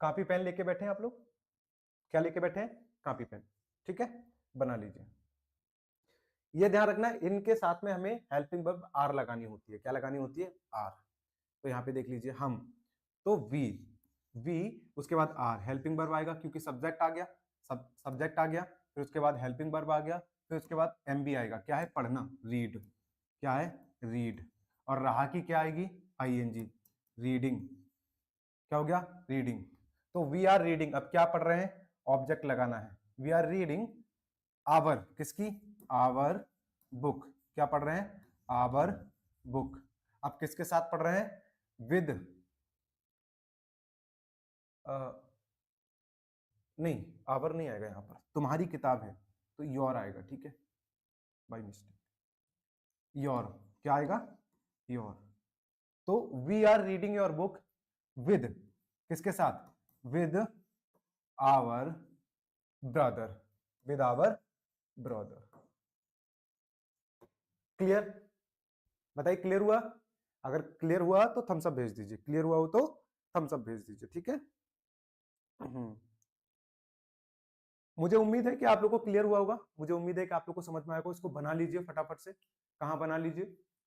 कॉपी पेन लेके बैठे हैं आप लोग? क्या लेके बैठे हैं? कॉपी पेन, ठीक है। बना लीजिए। ये ध्यान रखना है, इनके साथ में हमें हेल्पिंग वर्ब आर लगानी होती है। क्या लगानी होती है? आर। तो यहाँ पे देख लीजिए हम, तो वी, वी उसके बाद आर, हेल्पिंग वर्ब आएगा क्योंकि सब्जेक्ट आ गया, सब्जेक्ट आ गया, फिर उसके बाद हेल्पिंग वर्ब आ गया, फिर उसके बाद एम बी आएगा। क्या है? पढ़ना, रीड। क्या है? रीड। और रहा की क्या आएगी? I N G, reading. क्या हो गया? रीडिंग। तो वी आर रीडिंग, अब क्या पढ़ रहे हैं? ऑब्जेक्ट लगाना है। वी आर रीडिंग आवर, किसकी? Our book. क्या पढ़ रहे हैं? Our book. अब किसके साथ पढ़ रहे हैं? विद नहीं, आवर नहीं आएगा यहाँ पर, तुम्हारी किताब है तो योर आएगा, ठीक है, बाय मिस्टेक योर, क्या आएगा योर। तो we are reading your book with, किसके साथ, with our brother, with our brother. Clear, बताइए क्लियर हुआ? अगर क्लियर हुआ तो थम्स अप भेज दीजिए, क्लियर हुआ हो तो थम्स अप भेज दीजिए, ठीक है। मुझे उम्मीद है कि आप लोगों को क्लियर हुआ होगा, मुझे उम्मीद है कि आप लोग को समझ में आएगा। इसको बना लीजिए फटाफट से, कहां बना लीजिए,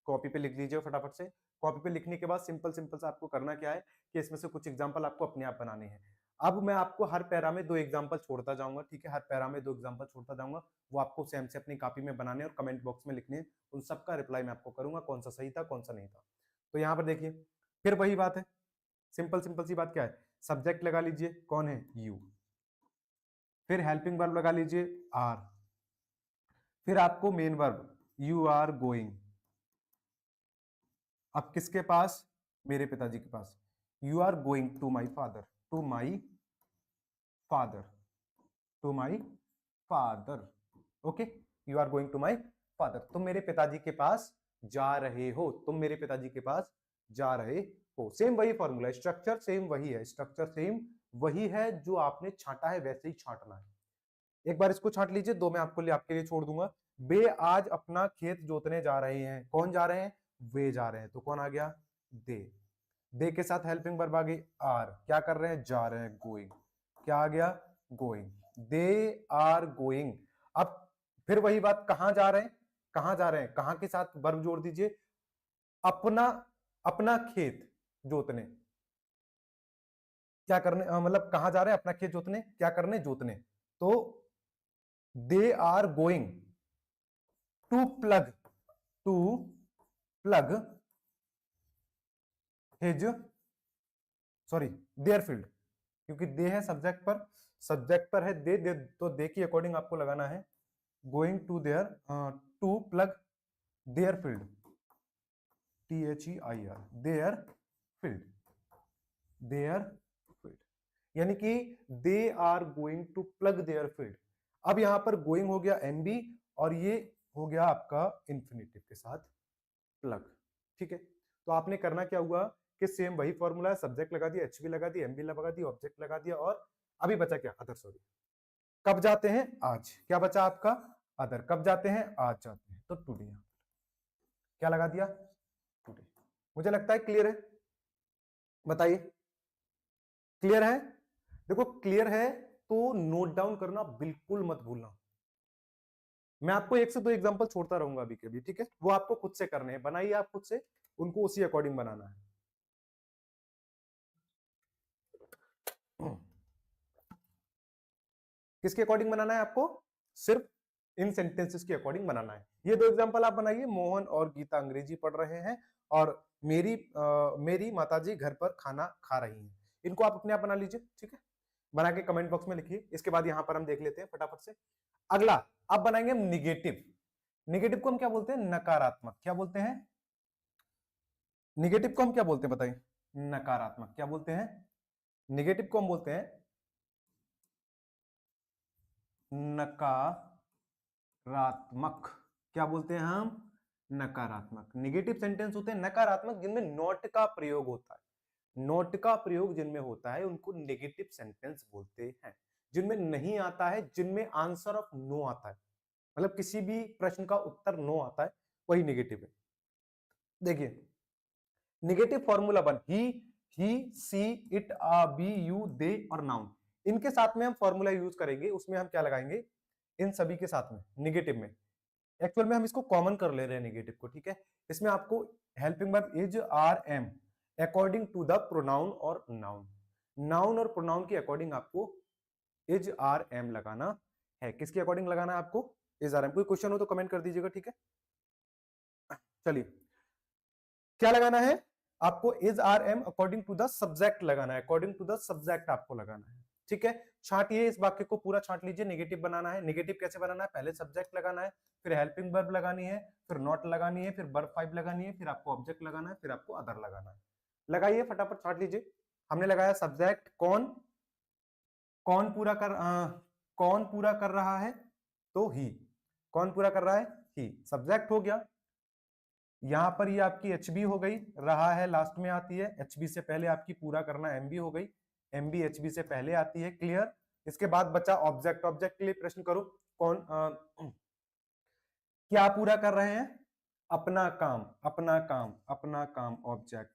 कॉपी पे लिख लीजिए फटाफट से। कॉपी पे लिखने के बाद सिंपल सिंपल से आपको करना क्या है कि इसमें से कुछ एग्जांपल आपको अपने आप बनाने हैं। अब मैं आपको हर पैरा में 2 एग्जांपल छोड़ता जाऊंगा, ठीक है, हर पैरा में 2 एग्जांपल छोड़ता जाऊंगा, वो आपको सेम से अपनी कॉपी में बनाने और कमेंट बॉक्स में लिखने हैं। उन सबका रिप्लाई मैं आपको करूंगा, कौन सा सही था कौन सा नहीं था। तो यहाँ पर देखिए फिर वही बात है, सिंपल सिंपल सी बात क्या है, सब्जेक्ट लगा लीजिए, कौन है, यू, फिर हेल्पिंग वर्ब लगा लीजिए आर, फिर आपको main verb you are going, अब किसके पास, मेरे पिताजी के पास, you are going to my father, to my father, to my father, okay, you are going to my father, तुम मेरे पिताजी के पास जा रहे हो, तुम मेरे पिताजी के पास जा रहे हो। सेम वही फॉर्मूला, स्ट्रक्चर सेम वही है, स्ट्रक्चर सेम वही है, जो आपने छांटा है वैसे ही छांटना है। एक बार इसको छांट लीजिए, 2 मैं आपके लिए छोड़ दूंगा। वे आज अपना खेत जोतने जा रहे हैं, कौन जा रहे हैं, वे जा रहे हैं, तो कौन आ गया, दे के साथ हेल्पिंग वर्ब आ गई आर, क्या कर रहे हैं, जा रहे हैं, गोइंग, क्या आ गया, गोइंग, दे आर गोइंग। अब फिर वही बात, कहां जा रहे हैं, कहां जा रहे हैं, कहां के साथ वर्ब जोड़ दीजिए, अपना, अपना खेत जोतने, क्या करने, मतलब कहां जा रहे हैं, अपना खेत जोतने, क्या करने, जोतने, तो they are going to plug, to plug his, sorry their field, क्योंकि दे है सब्जेक्ट पर, सब्जेक्ट पर है दे, तो दे की अकॉर्डिंग आपको लगाना है going to their, to plug their field, THEIR, their field, their field, यानी कि they are going to plug their field. अब यहां पर गोइंग हो गया MB और ये हो गया आपका इंफिनिटिव के साथ प्लग, ठीक है। तो आपने करना क्या हुआ कि सेम वही फॉर्मूला है, सब्जेक्ट लगा दिया, HB लगा दिया, MB लगा दिया, ऑब्जेक्ट लगा दिया, और अभी बचा क्या, अदर, सॉरी, कब जाते हैं, आज, क्या बचा आपका, अदर, कब जाते हैं, आज जाते हैं, तो टुडे, क्या लगा दिया, टुडे। मुझे लगता है क्लियर है, बताइए क्लियर है? देखो क्लियर है तो नोट डाउन करना बिल्कुल मत भूलना, मैं आपको 1 से 2 एग्जांपल छोड़ता रहूंगा अभी के भी, ठीक है, वो आपको खुद से करने हैं, बनाइए आप खुद से, उनको उसी अकॉर्डिंग बनाना है। किसके अकॉर्डिंग बनाना है आपको, सिर्फ इन सेंटेंसेस के अकॉर्डिंग बनाना है। ये 2 एग्जांपल आप बनाइए, मोहन और गीता अंग्रेजी पढ़ रहे हैं और मेरी माताजी घर पर खाना खा रही हैं, इनको आप अपने आप बना लीजिए, ठीक है, बना के कमेंट बॉक्स में लिखिए। इसके बाद यहां पर हम देख लेते हैं फटाफट से अगला, अब बनाएंगे हम निगेटिव। निगेटिव को हम क्या बोलते हैं, नकारात्मक, क्या बोलते हैं, निगेटिव को हम क्या बोलते हैं बताइए, नकारात्मक, क्या बोलते हैं, निगेटिव को हम बोलते हैं नकारात्मक, क्या बोलते हैं हम, नकारात्मक। निगेटिव सेंटेंस होते हैं नकारात्मक, जिनमें नॉट का प्रयोग होता है, नॉट का प्रयोग जिनमें होता है उनको नेगेटिव सेंटेंस बोलते हैं। जिनमें नहीं आता है, जिनमें आंसर ऑफ नो आता है, मतलब किसी भी प्रश्न का उत्तर नो आता है, वही नेगेटिव है। देखिए negative formula 1, he she it I we you they और नाउन, इनके साथ में हम फॉर्मूला यूज करेंगे, उसमें हम क्या लगाएंगे, इन सभी के साथ में निगेटिव में, एक्चुअल में हम इसको कॉमन कर ले रहे हैं निगेटिव को, ठीक है। इसमें आपको helping verb is are am according to the pronoun और नाउन, नाउन और प्रोनाउन के अकॉर्डिंग आपको इज आर एम लगाना है। किसके अकॉर्डिंग लगाना है आपको, इज आर एम। कोई क्वेश्चन हो तो कमेंट कर दीजिएगा, ठीक है। चलिए क्या लगाना है आपको, is are am according to the subject लगाना है, अकॉर्डिंग टू द सब्जेक्ट आपको लगाना है, ठीक है। छांटिए इस वाक्य को पूरा छांट लीजिए, नेगेटिव बनाना है। नेगेटिव कैसे बनाना है, पहले सब्जेक्ट लगाना है, फिर हेल्पिंग वर्ब लगानी है, फिर नॉट लगानी है, फिर वर्ब 5 लगानी है, फिर आपको ऑब्जेक्ट लगाना है, फिर आपको अदर लगाना है। लगाइए फटाफट छांट लीजिए। हमने लगाया सब्जेक्ट, कौन कौन पूरा कर कौन पूरा कर रहा है, तो ही। कौन पूरा कर रहा है, ही। सब्जेक्ट हो गया, यहां पर ये आपकी एचबी हो गई, रहा है लास्ट में आती है, एचबी से पहले आपकी पूरा करना एमबी हो गई, एमबी एचबी से पहले आती है, क्लियर। इसके बाद बचा ऑब्जेक्ट। ऑब्जेक्ट के लिए प्रश्न करो, कौन क्या पूरा कर रहे हैं, अपना काम, अपना काम, अपना काम, ऑब्जेक्ट।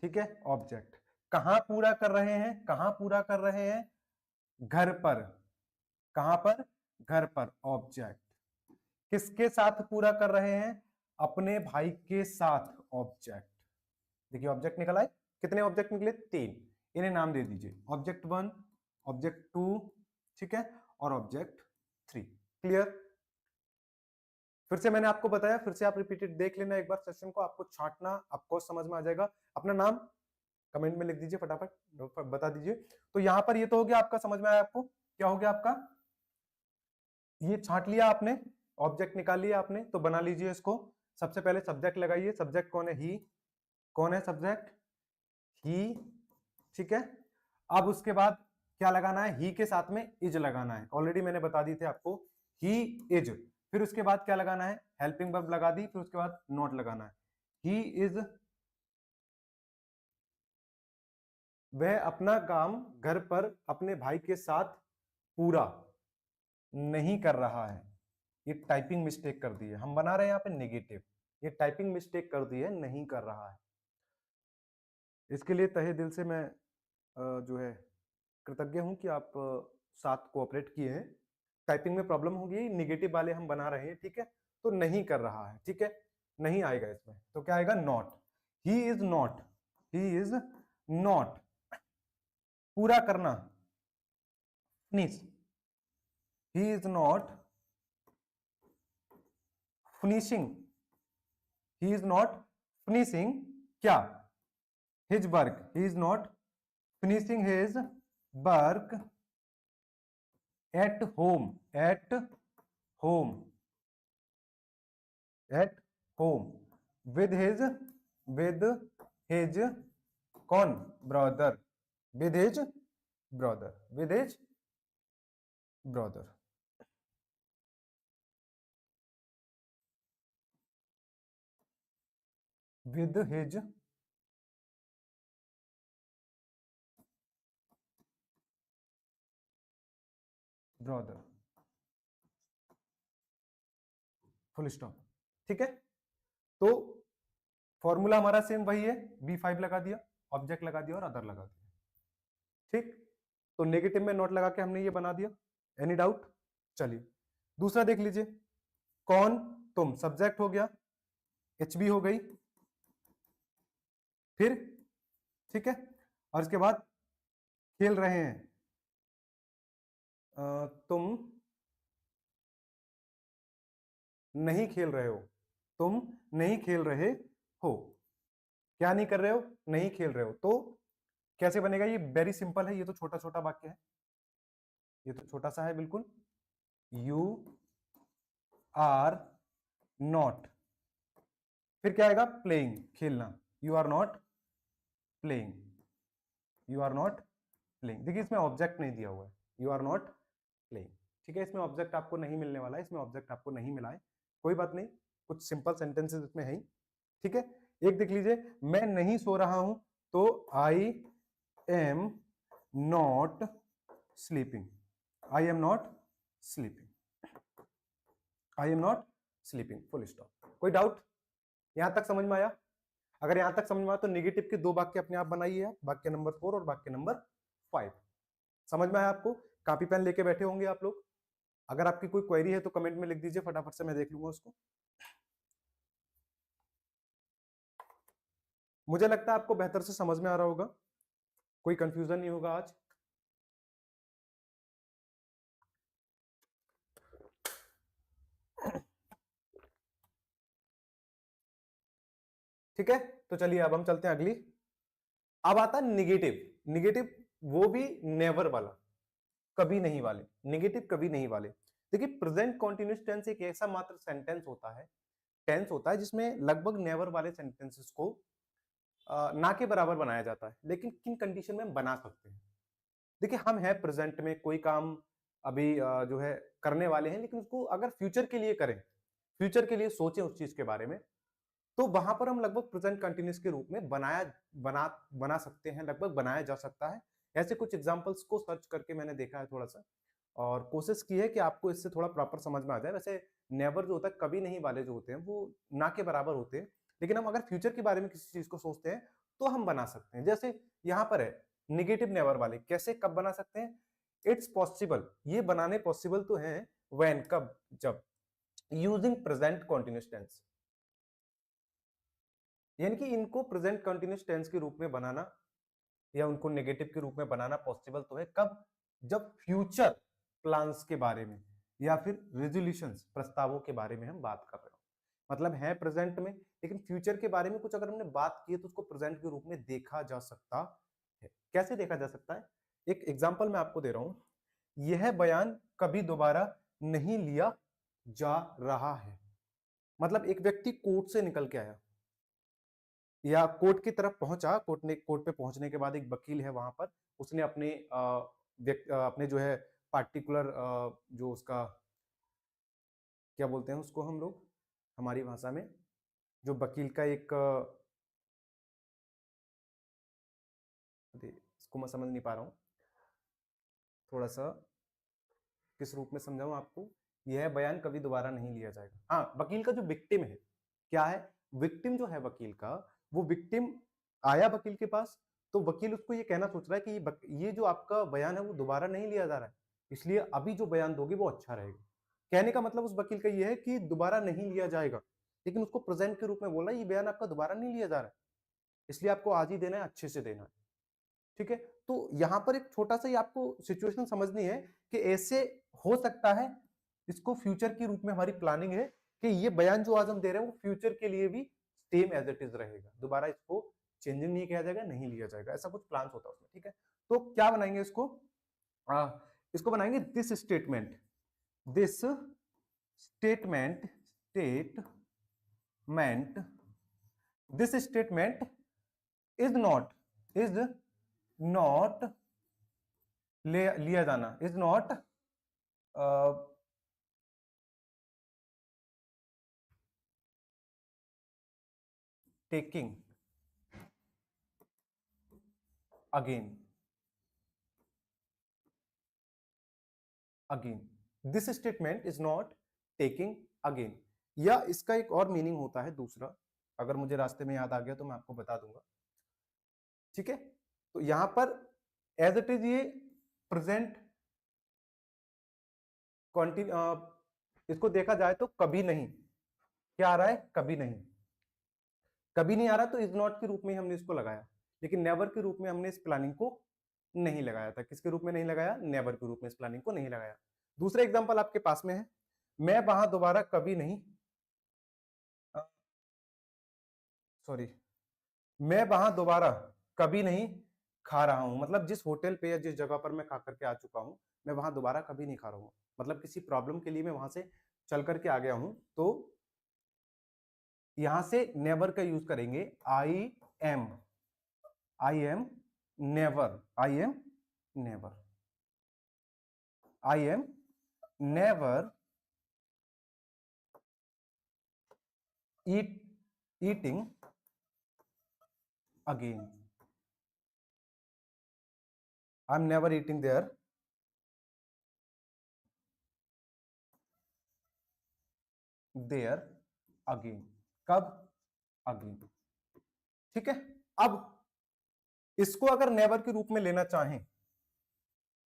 ठीक है, ऑब्जेक्ट। कहां पूरा कर रहे हैं, कहां पूरा कर रहे हैं, घर पर। कहां पर, घर पर, ऑब्जेक्ट। किसके साथ पूरा कर रहे हैं, अपने भाई के साथ, ऑब्जेक्ट। देखिए ऑब्जेक्ट निकला है, कितने ऑब्जेक्ट निकले, 3। इन्हें नाम दे दीजिए, ऑब्जेक्ट 1, ऑब्जेक्ट 2, ठीक है, और ऑब्जेक्ट 3। क्लियर। फिर से मैंने आपको बताया, फिर से आप रिपीटेड देख लेना एक बार सेशन को, आपको छांटना, आपको समझ में आ जाएगा। अपना नाम कमेंट में लिख दीजिए, फटाफट बता दीजिए। तो यहां पर ये तो हो गया आपका, समझ में आया आपको, क्या हो गया आपका, ये छांट लिया आपने, ऑब्जेक्ट निकाल लिया आपने, तो बना लीजिए इसको। सबसे पहले सब्जेक्ट लगाइए, सब्जेक्ट कौन है, ही। कौन है सब्जेक्ट, ही, ठीक है। अब उसके बाद क्या लगाना है, ही के साथ में इज लगाना है, ऑलरेडी मैंने बता दी थी आपको, ही इज। फिर उसके बाद क्या लगाना है, हेल्पिंग वर्ब लगा दी, फिर उसके बाद नॉट लगाना है। ही इज, वह अपना काम घर पर अपने भाई के साथ पूरा नहीं कर रहा है। ये टाइपिंग मिस्टेक कर दी है, हम बना रहे हैं यहाँ पे नेगेटिव, ये टाइपिंग मिस्टेक कर दी है, नहीं कर रहा है। इसके लिए तहे दिल से मैं जो है कृतज्ञ हूं कि आप साथ कोऑपरेट किए हैं। टाइपिंग में प्रॉब्लम होगी, नेगेटिव वाले हम बना रहे हैं, ठीक है। तो नहीं कर रहा है, ठीक है, नहीं आएगा इसमें, तो क्या आएगा, not. He is not, he is not, पूरा करना, finish. He is not finishing, he is not finishing क्या, his work. He is not finishing his work at home, at home, at home, with his, with his, कौन, brother, with his brother, with his brother. With his brother, full stop. ठीक है, तो formula हमारा same वही है, B5 लगा दिया, object लगा दिया और अदर लगा दिया। ठीक, तो नेगेटिव में नोट लगा के हमने ये बना दिया। एनी डाउट, चलिए दूसरा देख लीजिए। कौन, तुम, सब्जेक्ट हो गया, एचबी हो गई, फिर, ठीक है, और इसके बाद खेल रहे हैं, तुम नहीं खेल रहे हो, तुम नहीं खेल रहे हो, क्या नहीं कर रहे हो, नहीं खेल रहे हो। तो कैसे बनेगा, ये वेरी सिंपल है, ये तो छोटा छोटा वाक्य है, ये तो छोटा सा है बिल्कुल। यू आर नॉट, फिर क्या आएगा, प्लेइंग, खेलना। You are not playing, you are not playing. देखिए इसमें ऑब्जेक्ट नहीं दिया हुआ है, यू आर नॉट प्लेइंग, ठीक है, इसमें ऑब्जेक्ट आपको नहीं मिलने वाला है, इसमें ऑब्जेक्ट आपको नहीं मिला है, कोई बात नहीं, कुछ सिंपल सेंटेंसेस इसमें है ही। ठीक है, एक देख लीजिए, मैं नहीं सो रहा हूं, तो I am not sleeping, I am not sleeping, I am not sleeping, full stop. कोई डाउट, यहां तक समझ में आया? अगर यहां तक समझ में आया तो नेगेटिव के 2 वाक्य अपने आप बनाइए, वाक्य नंबर 4 और वाक्य नंबर 5। समझ में आया आपको? कॉपी पेन लेके बैठे होंगे आप लोग। अगर आपकी कोई क्वेरी है तो कमेंट में लिख दीजिए, फटाफट से मैं देख लूंगा उसको। मुझे लगता है आपको बेहतर से समझ में आ रहा होगा, कोई कंफ्यूजन नहीं होगा आज। ठीक है, तो चलिए अब हम चलते हैं अगली। अब आता है निगेटिव। निगेटिव वो भी नेवर वाला, कभी नहीं वाले, निगेटिव कभी नहीं वाले। देखिए प्रेजेंट कॉन्टिन्यूस टेंस एक ऐसा मात्र सेंटेंस होता है, टेंस होता है जिसमें लगभग नेवर वाले सेंटेंसेस को ना के बराबर बनाया जाता है, लेकिन किन कंडीशन में हम बना सकते हैं। देखिए हम हैं प्रेजेंट में, कोई काम अभी जो है करने वाले हैं, लेकिन उसको अगर फ्यूचर के लिए करें, फ्यूचर के लिए सोचें उस चीज के बारे में, तो वहां पर हम लगभग प्रेजेंट कंटिन्यूस के रूप में बना बना सकते हैं, लगभग बनाया जा सकता है। ऐसे कुछ एग्जांपल्स को सर्च करके मैंने देखा है थोड़ा सा, और कोशिश की है कि आपको इससे थोड़ा प्रॉपर समझ में आ जाए। वैसे नेवर जो होता है, कभी नहीं वाले जो होते हैं वो ना के बराबर होते हैं, लेकिन हम अगर फ्यूचर के बारे में किसी चीज को सोचते हैं तो हम बना सकते हैं। जैसे यहाँ पर है निगेटिव नेवर वाले, कैसे कब बना सकते हैं? इट्स पॉसिबल, ये बनाने पॉसिबल तो है, व्हेन कब, जब, यूजिंग प्रेजेंट कॉन्टिन्यूस टेंस, यानी कि इनको प्रेजेंट कंटिन्यूस टेंस के रूप में बनाना या उनको नेगेटिव के रूप में बनाना पॉसिबल तो है कब? जब फ्यूचर प्लान्स के बारे में या फिर रेजोल्यूशंस, प्रस्तावों के बारे में हम बात कर रहे हो। मतलब है प्रेजेंट में, लेकिन फ्यूचर के बारे में कुछ अगर हमने बात की है तो उसको प्रेजेंट के रूप में देखा जा सकता है। कैसे देखा जा सकता है? एक एग्जांपल मैं आपको दे रहा हूं। यह बयान कभी दोबारा नहीं लिया जा रहा है। मतलब एक व्यक्ति कोर्ट से निकल के आया या कोर्ट की तरफ पहुंचा, कोर्ट पे पहुंचने के बाद एक वकील है वहां पर, उसने अपने जो है पार्टिकुलर जो उसका क्या बोलते हैं उसको हम लोग हमारी भाषा में, जो वकील का एक इसको मैं समझ नहीं पा रहा हूँ, थोड़ा सा किस रूप में समझाऊं आपको? यह बयान कभी दोबारा नहीं लिया जाएगा। हाँ, वकील का जो विक्टिम है, क्या है, विक्टिम जो है वकील का, वो विक्टिम आया वकील के पास, तो वकील उसको ये कहना सोच रहा है कि ये जो आपका बयान है वो दोबारा नहीं लिया जा रहा है, इसलिए अभी जो बयान दोगे वो अच्छा रहेगा। कहने का मतलब उस वकील का ये है कि दोबारा नहीं लिया जाएगा, लेकिन उसको प्रेजेंट के रूप में बोल रहा है ये बयान आपका दोबारा नहीं लिया जा रहा है, इसलिए आपको आज ही देना है, अच्छे से देना है। ठीक है? तो यहां पर एक छोटा सा ही आपको सिचुएशन समझनी है कि ऐसे हो सकता है, इसको फ्यूचर के रूप में हमारी प्लानिंग है कि ये बयान जो आज हम दे रहे हैं वो फ्यूचर के लिए भी सेम एज इट इज रहेगा, दोबारा इसको चेंजिंग नहीं किया जाएगा, नहीं लिया जाएगा, ऐसा कुछ प्लान होता है उसमें। ठीक है? तो क्या बनाएंगे इसको? आ, इसको बनाएंगे this statement, this statement, statement, this statement is not लिया जाना, is not taking again, this statement is not taking again. या इसका एक और मीनिंग होता है दूसरा, अगर मुझे रास्ते में याद आ गया तो मैं आपको बता दूंगा। ठीक है? तो यहां पर एज इट इज ये प्रेजेंट इसको देखा जाए तो कभी नहीं, क्या आ रहा है? कभी नहीं, कभी नहीं आ रहा, तो इज नॉट के रूप में हमने इसको लगाया, लेकिन नेवर के रूप में हमने इस प्लानिंग को नहीं लगाया था। किसके रूप में नहीं लगाया? नेवर के रूप में इस प्लानिंग को नहीं लगाया। दूसरा एग्जांपल आपके पास में है, मैं वहां दोबारा कभी नहीं, सॉरी, मैं वहां दोबारा कभी नहीं खा रहा हूं। मतलब जिस होटल पे या जिस जगह पर मैं खा करके आ चुका हूं, मैं वहां दोबारा कभी नहीं खा रहा हूं। मतलब किसी प्रॉब्लम के लिए मैं वहां से चल करके आ गया हूं, तो यहां से नेवर का यूज करेंगे, am I am never, never I am never eating again, I am never eating there again. कब? अगेन। ठीक है? अब इसको अगर नेवर के रूप में लेना चाहें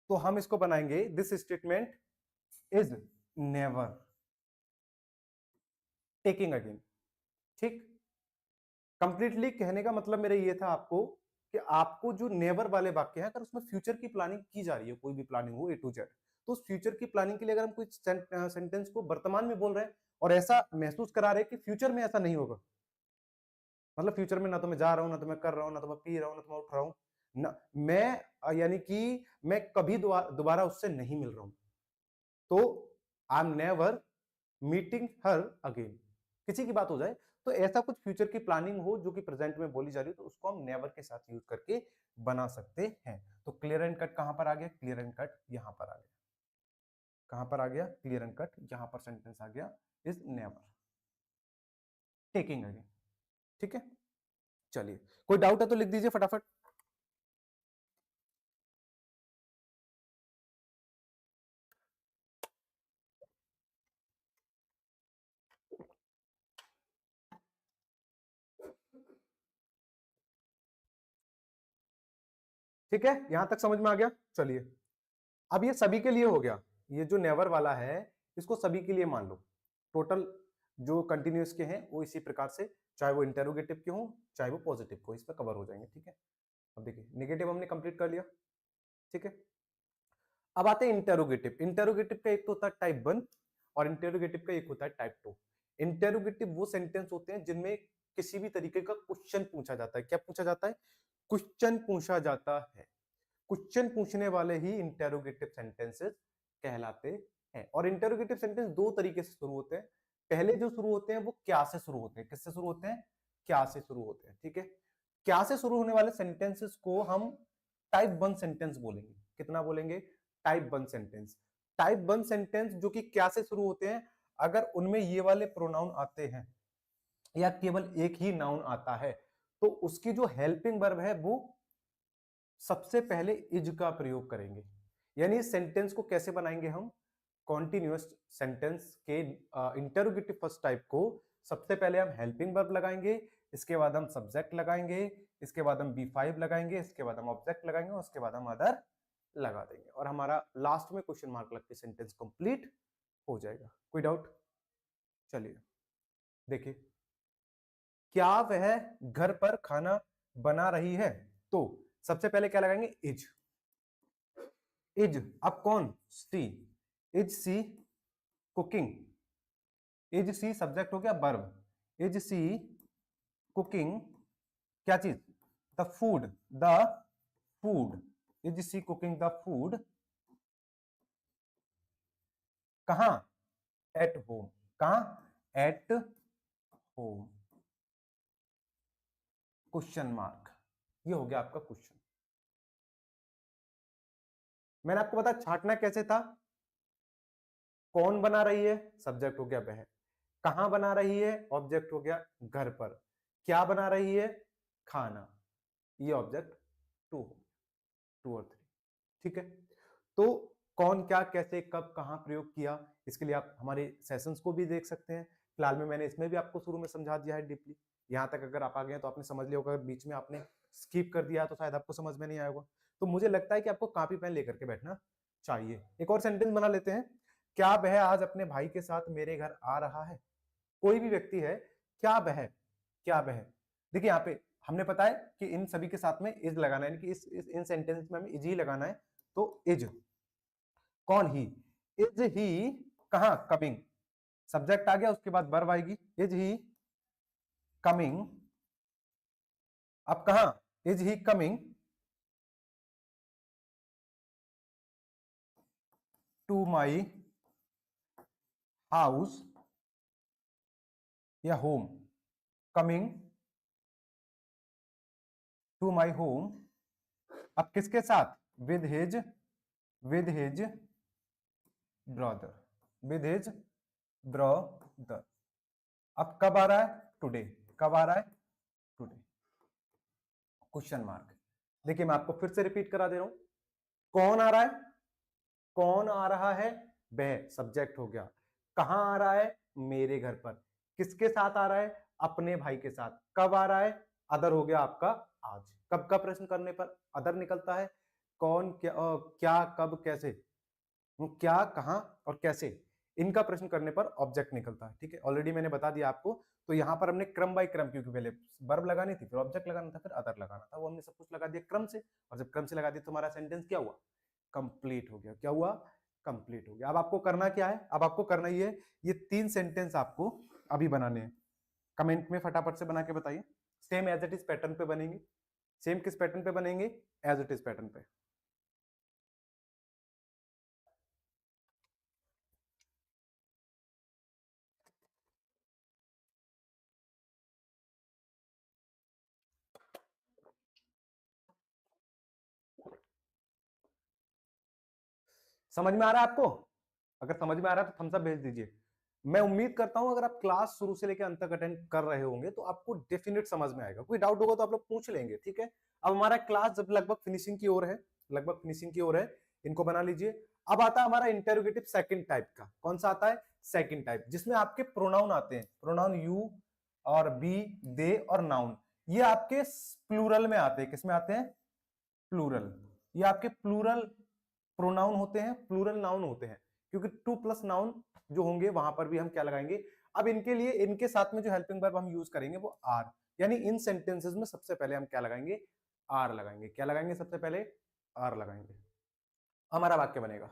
तो हम इसको बनाएंगे, this statement is never taking again. ठीक? कंप्लीटली कहने का मतलब मेरा ये था आपको कि आपको जो नेवर वाले वाक्य हैं, अगर उसमें फ्यूचर की प्लानिंग की जा रही है, कोई भी प्लानिंग हो ए टू जेड, तो उस फ्यूचर की प्लानिंग के लिए अगर हम कोई सेंटेंस को वर्तमान में बोल रहे हैं और ऐसा महसूस करा रहे हैं कि फ्यूचर में ऐसा नहीं होगा, मतलब फ्यूचर में ना तो मैं जा रहा हूं, ना तो मैं कर रहा हूं, ना तो मैं पी रहा हूं, ना तो मैं उठ रहा हूं, ना मैं, यानी कि मैं कभी दोबारा उससे नहीं मिल रहा हूं, तो आई am never meeting her again. किसी की बात हो जाए, तो ऐसा कुछ फ्यूचर की प्लानिंग हो जो कि प्रेजेंट में बोली जा रही है, तो उसको हम नेवर के साथ यूज करके बना सकते हैं। तो क्लियर एंड कट कहां पर आ गया? क्लियर एंड कट यहां पर आ गया। कहां पर आ गया? क्लियर एंड कट यहां पर सेंटेंस आ गया, इज नेवर टेकिंग अगेन। ठीक है, चलिए कोई डाउट है तो लिख दीजिए फटाफट। ठीक है, यहां तक समझ में आ गया। चलिए अब ये सभी के लिए हो गया, ये जो नेवर वाला है इसको सभी के लिए मान लो। टोटल जो कंटिन्यूस के हैं वो इसी प्रकार से, चाहे वो इंटेरोगेटिव के हो चाहे वो पॉजिटिव को, इस पर कवर हो जाएंगे। ठीक है, अब देखिए नेगेटिव हमने कंप्लीट कर लिया। ठीक है, अब आते हैं इंटेरोगेटिव। इंटेरोगेटिव का एक तो होता है टाइप 1 और इंटेरोगेटिव का एक होता है टाइप 2। इंटेरोगेटिव वो सेंटेंस होते हैं जिनमें किसी भी तरीके का क्वेश्चन पूछा जाता है। क्या पूछा जाता है? क्वेश्चन पूछा जाता है। क्वेश्चन पूछने वाले ही इंटेरोगेटिव सेंटेंसेस कहलाते हैं। और इंटेरोगेटिव सेंटेंस दो तरीके से शुरू होते हैं। पहले जो शुरू होते हैं वो क्या से शुरू होते हैं। किससे शुरू होते हैं? क्या से शुरू होते हैं। ठीक है, क्या से शुरू होने वाले सेंटेंसेस को हम टाइप 1 सेंटेंस बोलेंगे। कितना बोलेंगे? Type 1 sentence. टाइप 1 सेंटेंस जो कि क्या से शुरू होते हैं, अगर उनमें ये वाले प्रोनाउन आते हैं या केवल एक ही नाउन आता है, तो उसकी जो हेल्पिंग वर्ब है वो सबसे पहले इज का प्रयोग करेंगे। यानी इस सेंटेंस को कैसे बनाएंगे हम? कॉन्टिन्यूअस सेंटेंस के इंटरोगेटिव फर्स्ट टाइप को सबसे पहले हम हेल्पिंग वर्ब लगाएंगे, इसके बाद हम सब्जेक्ट लगाएंगे, इसके बाद हम बी5 लगाएंगे, इसके बाद हम ऑब्जेक्ट लगाएंगे और उसके बाद हम अदर लगा देंगे और हमारा लास्ट में क्वेश्चन मार्क लग के सेंटेंस कंप्लीट हो जाएगा। कोई डाउट? चलिए देखिए, क्या वह घर पर खाना बना रही है? तो सबसे पहले क्या लगाएंगे? इज। इज, अब कौन? She. Is she cooking. Is she subject हो गया, वर्ब। इज सी कुकिंग क्या चीज? The food. The food. Is she cooking the food कहां? At home. कहां? At home. Question mark. ये हो गया आपका क्वेश्चन। मैंने आपको बताया छाटना कैसे था। कौन बना रही है? सब्जेक्ट हो गया वह। कहां बना रही है? ऑब्जेक्ट हो गया घर पर। क्या बना रही है? खाना। ये ऑब्जेक्ट टू, 2 और 3। ठीक है, तो कौन क्या कैसे कब कहां प्रयोग किया, इसके लिए आप हमारे सेशंस को भी देख सकते हैं। फिलहाल में मैंने इसमें भी आपको शुरू में समझा दिया है डीपली। यहां तक अगर आप आ गए तो आपने समझ लिया होगा, बीच में आपने स्किप कर दिया तो शायद आपको समझ में नहीं आया होगा। तो मुझे लगता है कि आपको कॉपी पेन लेकर के बैठना चाहिए। एक और सेंटेंस बना लेते हैं। क्या वह आज अपने भाई के साथ मेरे घर आ रहा है? कोई भी व्यक्ति है, क्या वह, क्या वह। देखिए यहाँ पे हमने पता है कि इन सभी के साथ में इज लगाना है, कि इस इन सेंटेंस में हमें इज ही लगाना है। तो इज कौन? ही। इज ही कहां? कमिंग। सब्जेक्ट आ गया, उसके बाद वर्ब आएगी। Is he coming. अब कहां? Is he coming to my house या home? Coming to my home. अब किसके साथ? With his brother. With his brother. अब कब आ रहा है? टुडे। कब आ रहा है? टुडे। Question mark. देखिए मैं आपको फिर से रिपीट करा दे रहा हूं। कौन आ रहा है? कौन आ रहा है? वह सब्जेक्ट हो गया। कहां आ रहा है? मेरे घर पर। किसके साथ आ रहा है? अपने भाई के साथ। कब आ रहा है? अदर हो गया आपका आज। कब का प्रश्न करने पर अदर निकलता है। कौन क्या क्या कब कैसे, क्या कहां और कैसे, इनका प्रश्न करने पर ऑब्जेक्ट निकलता है। ठीक है, ऑलरेडी मैंने बता दिया आपको। तो यहां पर हमने क्रम बाय क्रम, क्योंकि पहले वर्ब लगानी थी, फिर ऑब्जेक्ट लगाना था, फिर अदर लगाना था, वो हमने सब कुछ लगा दिया क्रम से। और जब क्रम से लगा दिया तो हमारा सेंटेंस क्या हुआ? कंप्लीट हो गया। क्या हुआ? कंप्लीट हो गया। अब आपको करना क्या है? अब आपको करना ही है, ये 3 सेंटेंस आपको अभी बनाने हैं। कमेंट में फटाफट से बना के बताइए। Same as it is pattern पे बनेंगे। सेम किस पैटर्न पे बनेंगे? एज इट इज पैटर्न पे। समझ में आ रहा है आपको? अगर समझ में आ रहा है तो थम्स अप भेज दीजिए। मैं उम्मीद करता हूं अगर आप क्लास शुरू से लेकर अंत तक अटेंड कर रहे होंगे तो आपको डेफिनेट समझ में आएगा। कोई डाउट होगा तो आप लोग पूछ लेंगे, ठीक है। अब हमारा क्लास जब लगभग फिनिशिंग की ओर है, लगभग फिनिशिंग की ओर है, इनको बना लीजिए। अब आता है हमारा इंटेरोगेटिव सेकंड टाइप का। कौन सा आता है? सेकंड टाइप, जिसमें आपके प्रोनाउन आते हैं। प्रोनाउन यू और बी, दे और नाउन, ये आपके प्लूरल में आते हैं। किसमें आते हैं? प्लूरल। ये आपके प्लूरल प्रोनाउन होते हैं, प्लूरल नाउन होते हैं, क्योंकि टू प्लस नाउन जो होंगे वहां पर भी हम क्या लगाएंगे। अब इनके लिए इनके साथ में जो हेल्पिंग वर्ब हम यूज करेंगे वो आर, यानी इन सेंटेंसेस में सबसे पहले हम क्या लगाएंगे? आर लगाएंगे। क्या लगाएंगे? सबसे पहले आर लगाएंगे। हमारा वाक्य बनेगा,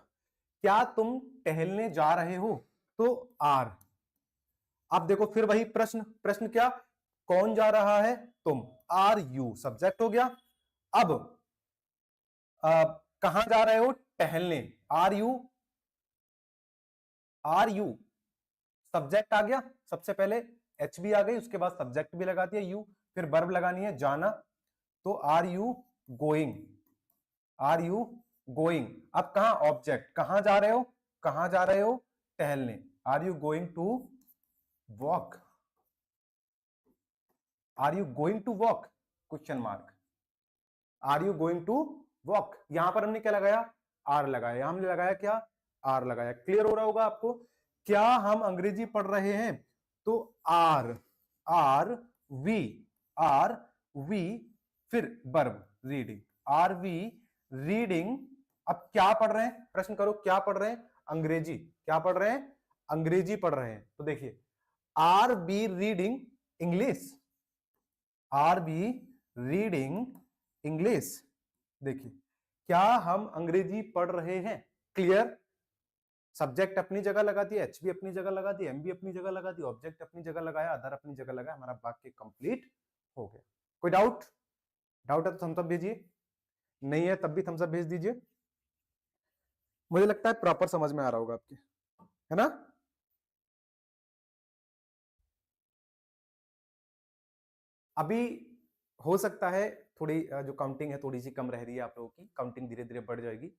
क्या तुम टहलने जा रहे हो? तो आर। अब देखो फिर वही प्रश्न, प्रश्न क्या? कौन जा रहा है? तुम। आर यू सब्जेक्ट हो गया। अब कहां जा रहे हो? टहलने। आर यू सब्जेक्ट आ गया। सबसे पहले एच भी आ गई, उसके बाद सब्जेक्ट भी लगा दिया यू, फिर वर्ब लगानी है जाना। तो are you going? Are you going. अब कहां? ऑब्जेक्ट। कहां जा रहे हो? कहां जा रहे हो? टहलने। Are you going to walk? Are you going to walk? Question mark. Are you going to walk? यहां पर हमने क्या लगाया? आर लगाया। हमने लगाया क्या? आर लगाया। क्लियर हो रहा होगा आपको? क्या हम अंग्रेजी पढ़ रहे हैं? तो are, are we, are we, फिर verb reading. Are we reading. अब क्या पढ़ रहे हैं? प्रश्न करो, क्या पढ़ रहे हैं? अंग्रेजी। क्या पढ़ रहे हैं? अंग्रेजी पढ़ रहे हैं। तो देखिए, are we reading English? Are we reading English? देखिए, क्या हम अंग्रेजी पढ़ रहे हैं? क्लियर। सब्जेक्ट अपनी जगह लगा दिया, एच भी अपनी जगह लगा दिया, एम भी अपनी जगह लगा दिया, ऑब्जेक्ट अपनी जगह लगाया, अदर अपनी जगह लगाया, हमारा वाक्य कंप्लीट हो गया। कोई डाउट? डाउट है तो थम्स अप भेजिए, नहीं है तब भी थम्स अप भेज दीजिए। मुझे लगता है प्रॉपर समझ में आ रहा होगा आपके, है ना? अभी हो सकता है थोड़ी जो काउंटिंग है थोड़ी सी कम रह रही है आप लोगों की, काउंटिंग धीरे धीरे बढ़ जाएगी।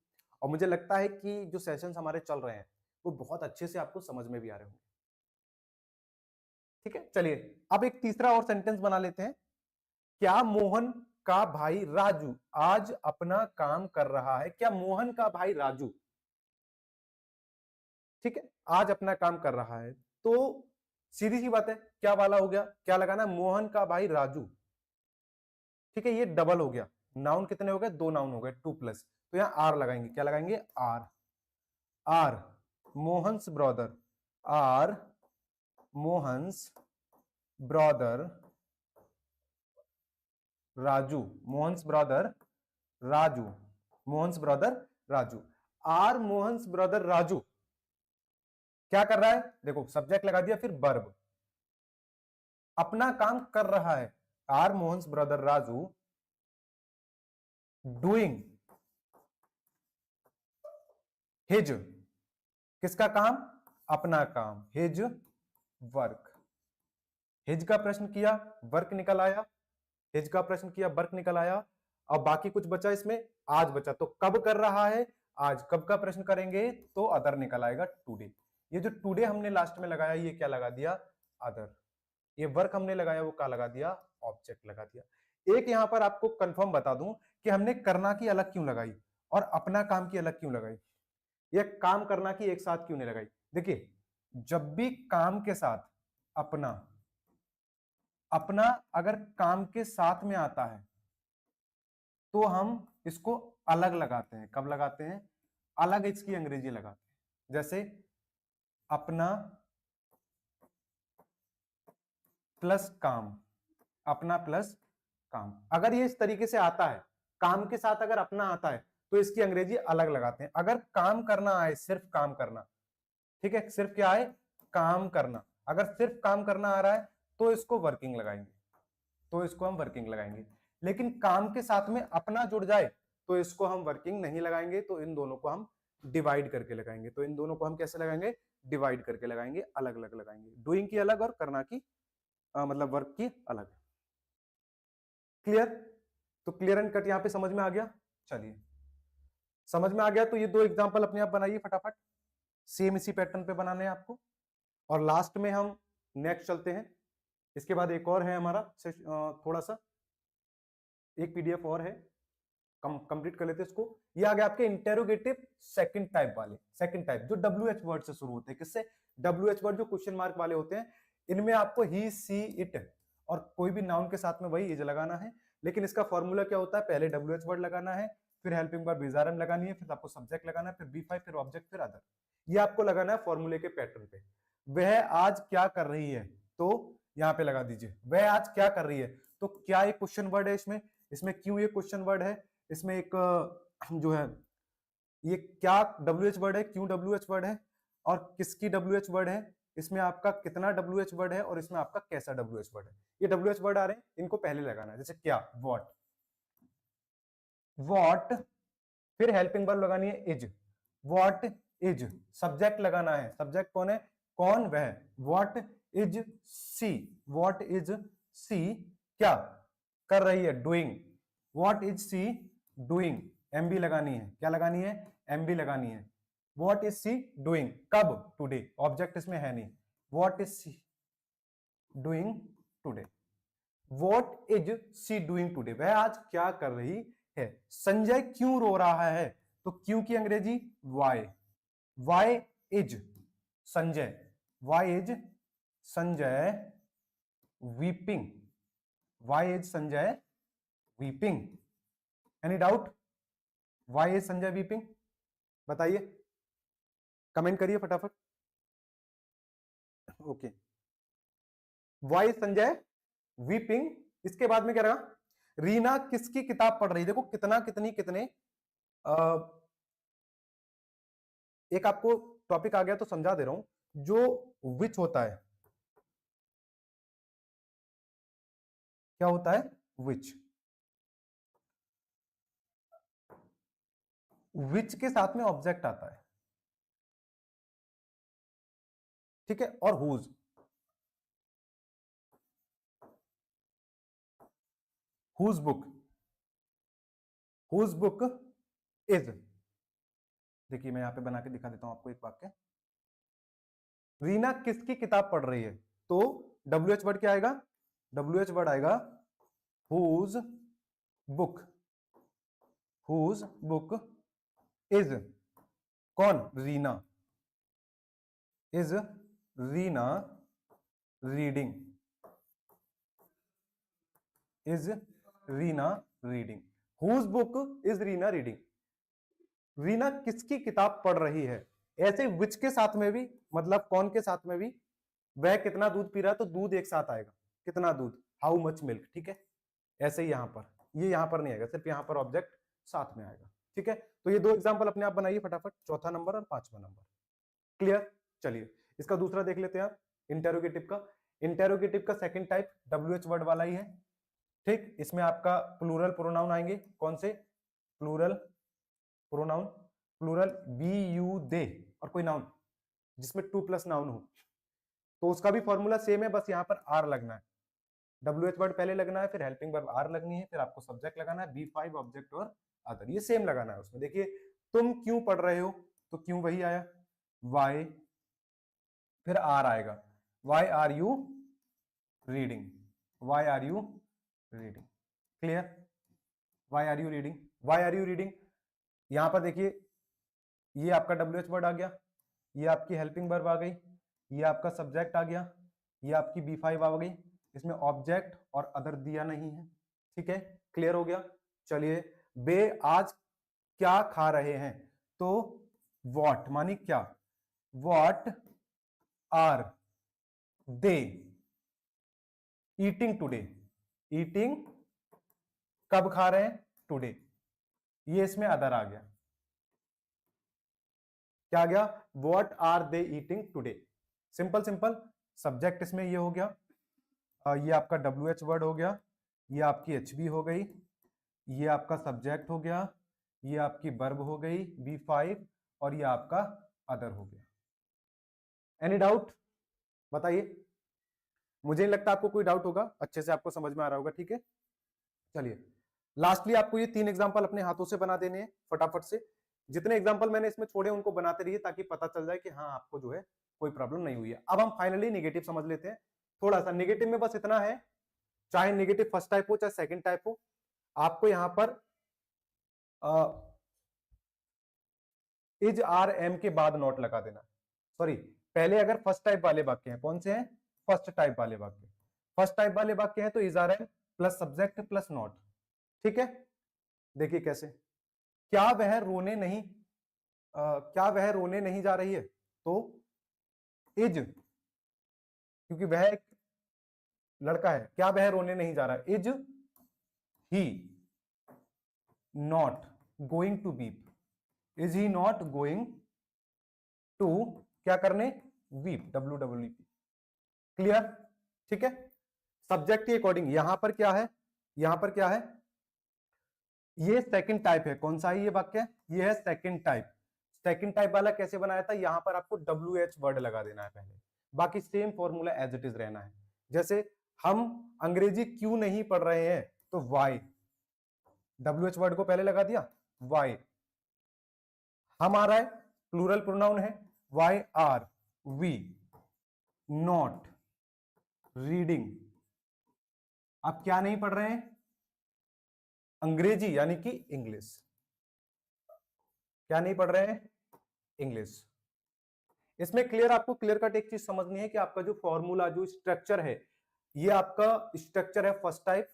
और मुझे लगता है कि जो सेशंस हमारे चल रहे हैं वो बहुत अच्छे से आपको समझ में भी आ रहे होंगे। ठीक है, चलिए अब एक तीसरा और सेंटेंस बना लेते हैं। क्या मोहन का भाई राजू आज अपना काम कर रहा है? क्या मोहन का भाई राजू, ठीक है, आज अपना काम कर रहा है? तो सीधी सी बात है, क्या वाला हो गया? क्या लगाना? मोहन का भाई राजू। ठीक है, ये डबल हो गया। नाउन कितने हो गए? दो नाउन हो गए, टू प्लस। तो यहां आर लगाएंगे। क्या लगाएंगे? Are. Are Mohan's brother, are Mohan's brother Raju, Mohan's brother Raju, Mohan's brother Raju. Are Mohan's brother Raju क्या कर रहा है? देखो सब्जेक्ट लगा दिया, फिर वर्ब, अपना काम कर रहा है। Are Mohan's brother Raju doing his, किसका काम? अपना काम, हिज वर्क। हिज का प्रश्न किया, वर्क निकल आया। हिज का प्रश्न किया, वर्क निकल आया। अब बाकी कुछ बचा इसमें, आज बचा। तो कब कर रहा है? आज। कब का प्रश्न करेंगे? तो अदर निकल आएगा, टुडे। ये जो टुडे हमने लास्ट में लगाया, ये क्या लगा दिया? अदर। ये वर्क हमने लगाया, वो क्या लगा दिया? ऑब्जेक्ट लगा दिया। एक यहां पर आपको कंफर्म बता दूं कि हमने करना की अलग क्यों लगाई और अपना काम की अलग क्यों लगाई। ये काम करना की एक साथ क्यों नहीं लगाई? देखिए, जब भी काम के साथ अपना, अपना अगर काम के साथ में आता है तो हम इसको अलग लगाते हैं। कब लगाते हैं? अलग इसकी अंग्रेजी लगाते हैं। जैसे अपना प्लस काम, अपना प्लस काम। अगर ये इस तरीके से आता है, काम के साथ अगर अपना आता है तो इसकी अंग्रेजी अलग लगाते हैं। अगर काम करना आए, सिर्फ काम करना, ठीक है, सिर्फ क्या है? काम करना। अगर सिर्फ काम करना आ रहा है तो इसको वर्किंग लगाएंगे, तो इसको हम वर्किंग लगाएंगे। लेकिन काम के साथ में अपना जुड़ जाए तो इसको हम वर्किंग नहीं लगाएंगे, तो इन दोनों को हम डिवाइड करके लगाएंगे। तो इन दोनों को हम कैसे लगाएंगे? डिवाइड करके लगाएंगे, अलग अलग लगाएंगे। डूइंग की अलग और करना की मतलब वर्क की अलग। क्लियर? तो क्लियर एंड कट यहां पे समझ में आ गया। चलिए समझ में आ गया? तो ये दो एग्जांपल अपने आप बनाइए फटाफट, सेम इसी पैटर्न पे बनाने हैं आपको। और लास्ट में हम नेक्स्ट चलते हैं। इसके बाद एक और है हमारा थोड़ा सा एक पीडीएफ और है, कंप्लीट कर लेते हैं इसको। ये आ गया आपके इंटेरोगेटिव सेकंड टाइप वाले, सेकंड टाइप जो WH वर्ड से शुरू होते हैं। किससे? WH वर्ड जो क्वेश्चन मार्क वाले होते हैं, इनमें आपको ही, सी, इट और कोई भी नाउन के साथ में वही इज लगाना है। लेकिन इसका फॉर्मूला क्या होता है? पहले WH वर्ड लगाना है, फिर हेल्पिंग वर्ब बीजारम लगानी है, फिर आपको सब्जेक्ट लगाना है, फिर B5, फिर ऑब्जेक्ट, फिर अदर। ये आपको लगाना है फॉर्मूले के पैटर्न पे। वह आज क्या कर रही है, तो यहाँ पे लगा दीजिए वह आज क्या कर रही है। तो क्या एक क्वेश्चन वर्ड है इसमें, इसमें क्यों ये क्वेश्चन वर्ड है, इसमें एक जो है ये क्या WH वर्ड है, क्यों WH वर्ड है, और किसकी WH वर्ड है, इसमें आपका कितना WH वर्ड है, और इसमें आपका कैसा WH वर्ड है। ये WH वर्ड आ रहे हैं, इनको पहले लगाना है। जैसे क्या, वॉट, फिर हेल्पिंग वर्ब लगानी है इज, वॉट इज, सब्जेक्ट लगाना है, सब्जेक्ट कौन है, कौन, वह, what is she, what is she क्या कर रही है, doing, what is she doing, एमबी लगानी है, क्या लगानी है, एमबी लगानी है। वॉट इज सी डूइंग, कब, टुडे, ऑब्जेक्ट इसमें है नहीं, what is she doing today, what is she doing today, वह आज क्या कर रही है। संजय क्यों रो रहा है, तो क्यों की Angrezi why, why is Sanjay, why is Sanjay weeping, why is Sanjay weeping, any doubt, why is Sanjay weeping, बताइए, कमेंट करिए फटाफट। Okay, why Sanjay weeping. इसके बाद में क्या रहा, रीना किसकी किताब पढ़ रही, देखो कितना कितनी कितने एक आपको टॉपिक आ गया तो समझा दे रहा हूं। जो विच होता है, क्या होता है, विच, विच के साथ में ऑब्जेक्ट आता है, ठीक है, और whose, whose book, whose book is, देखिए मैं यहां पे बना के दिखा देता हूं आपको एक वाक्य। रीना किसकी किताब पढ़ रही है, तो WH वर्ड क्या आएगा, WH वर्ड आएगा whose book, whose book is, कौन, Reena, is Reena reading, is Reena reading, whose book is Reena reading, Reena किसकी किताब पढ़ रही है। ऐसे विच के साथ में भी, मतलब कौन के साथ में भी, वह कितना दूध पी रहा है, तो दूध एक साथ आएगा, कितना दूध, हाउ मच मिल्क, ठीक है। ऐसे ही यहां पर, ये यहां पर नहीं आएगा, सिर्फ यहां पर ऑब्जेक्ट साथ में आएगा, ठीक है। तो ये दो एग्जांपल अपने आप बनाइए फटाफट, चौथा नंबर और पांचवा नंबर, क्लियर। चलिए इसका दूसरा देख लेते हैं आप, इंटेरोगेटिव का। इंटेरोगेटिव का सेकंड टाइप WH वर्ड वाला ही है, ठीक। इसमें आपका प्लूरल प्रोनाउन आएंगे, कौन से, plural pronoun, plural we you they, और कोई नाउन जिसमें 2+ नाउन हो, तो उसका भी फॉर्मूला सेम है, बस यहां पर आर लगना है। WH वर्ड पहले लगना है, फिर हेल्पिंग वर्ब आर लगनी है, फिर आपको सब्जेक्ट लगाना है, B5 ऑब्जेक्ट और अदर, ये सेम लगाना है उसमें। देखिए तुम क्यों पढ़ रहे हो, तो क्यों वही आया, वाई, फिर आर आएगा, why are you reading, why are you reading, clear, why are you reading, why are you reading. यहां पर देखिए ये आपका WH वर्ड आ गया, ये आपकी हेल्पिंग वर्ब आ गई, ये आपका सब्जेक्ट आ गया, ये आपकी B5 आ गई, इसमें ऑब्जेक्ट और अदर दिया नहीं है, ठीक है, क्लियर हो गया। चलिए, वे आज क्या खा रहे हैं, तो वॉट मानी क्या, what are they eating today, eating कब खा रहे हैं, टुडे, ये इसमें अदर आ गया, क्या आ गया, what are they eating today, simple simple. Subject इसमें ये हो गया, ये आपका WH वर्ड हो गया, ये आपकी HB हो गई, ये आपका सब्जेक्ट हो गया, ये आपकी वर्ब हो गई B5, और ये आपका अदर हो गया। एनी डाउट, बताइए, मुझे नहीं लगता आपको कोई डाउट होगा, अच्छे से आपको समझ में आ रहा होगा, ठीक है। चलिए लास्टली आपको ये 3 एग्जांपल अपने हाथों से बना देने हैं फटाफट से। जितने एग्जाम्पल मैंने इसमें छोड़े उनको बनाते रहिए ताकि पता चल जाए कि हाँ आपको जो है कोई प्रॉब्लम नहीं हुई है। अब हम फाइनली नेगेटिव समझ लेते हैं। थोड़ा सा नेगेटिव में बस इतना है, चाहे नेगेटिव फर्स्ट टाइप हो चाहे सेकंड टाइप हो, आपको यहां पर इज आर एम के बाद नॉट लगा देना। सॉरी, पहले अगर फर्स्ट टाइप वाले वाक्य हैं, कौन से हैं? फर्स्ट टाइप वाले वाक्य। फर्स्ट टाइप वाले वाक्य हैं तो is are am plus subject plus not. ठीक है, देखिए कैसे। क्या वह रोने नहीं क्या वह रोने नहीं जा रही है? तो इज, क्योंकि वह एक लड़का है, क्या वह रोने नहीं जा रहा है? Is he not going to weep? Is he not going to क्या करने? Weep, WWEP। क्लियर? ठीक है, सब्जेक्ट के अकॉर्डिंग यहां पर क्या है, यहां पर क्या है? ये सेकंड टाइप है। कौन सा है ये वाक्य? ये है सेकंड टाइप। सेकंड टाइप वाला कैसे बनाया था? यहां पर आपको WH वर्ड लगा देना है पहले, बाकी same formula as it is रहना है। जैसे हम अंग्रेजी क्यों नहीं पढ़ रहे हैं, तो वाई, WH वर्ड को पहले लगा दिया, वाई। हम आ रहा है, प्लूरल प्रोनाउन है, why are we not reading. आप क्या नहीं पढ़ रहे हैं? अंग्रेजी यानी कि इंग्लिश। क्या नहीं पढ़ रहे हैं? इंग्लिश। इसमें क्लियर, आपको क्लियर कट एक चीज समझनी है कि आपका जो फॉर्मूला, जो स्ट्रक्चर है, ये आपका स्ट्रक्चर है फर्स्ट टाइप।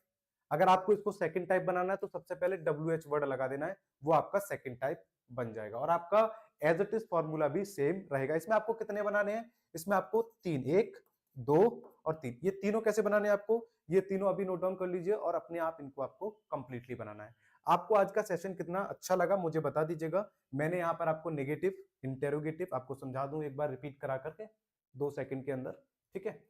अगर आपको इसको सेकंड टाइप बनाना है तो सबसे पहले WH वर्ड लगा देना है, वो आपका सेकंड टाइप बन जाएगा। और आपका एज इट इज फॉर्मूला भी सेम रहेगा। इसमें आपको कितने बनाने हैं? इसमें आपको 3, 1, 2 और 3। ये तीनों कैसे बनाने हैं आपको? ये तीनों अभी नोट डाउन कर लीजिए और अपने आप इनको आपको कंप्लीटली बनाना है। आपको आज का सेशन कितना अच्छा लगा मुझे बता दीजिएगा। मैंने यहाँ पर आपको नेगेटिव, इंटेरोगेटिव आपको समझा दूं एक बार रिपीट करा करके 2 सेकंड के अंदर। ठीक है,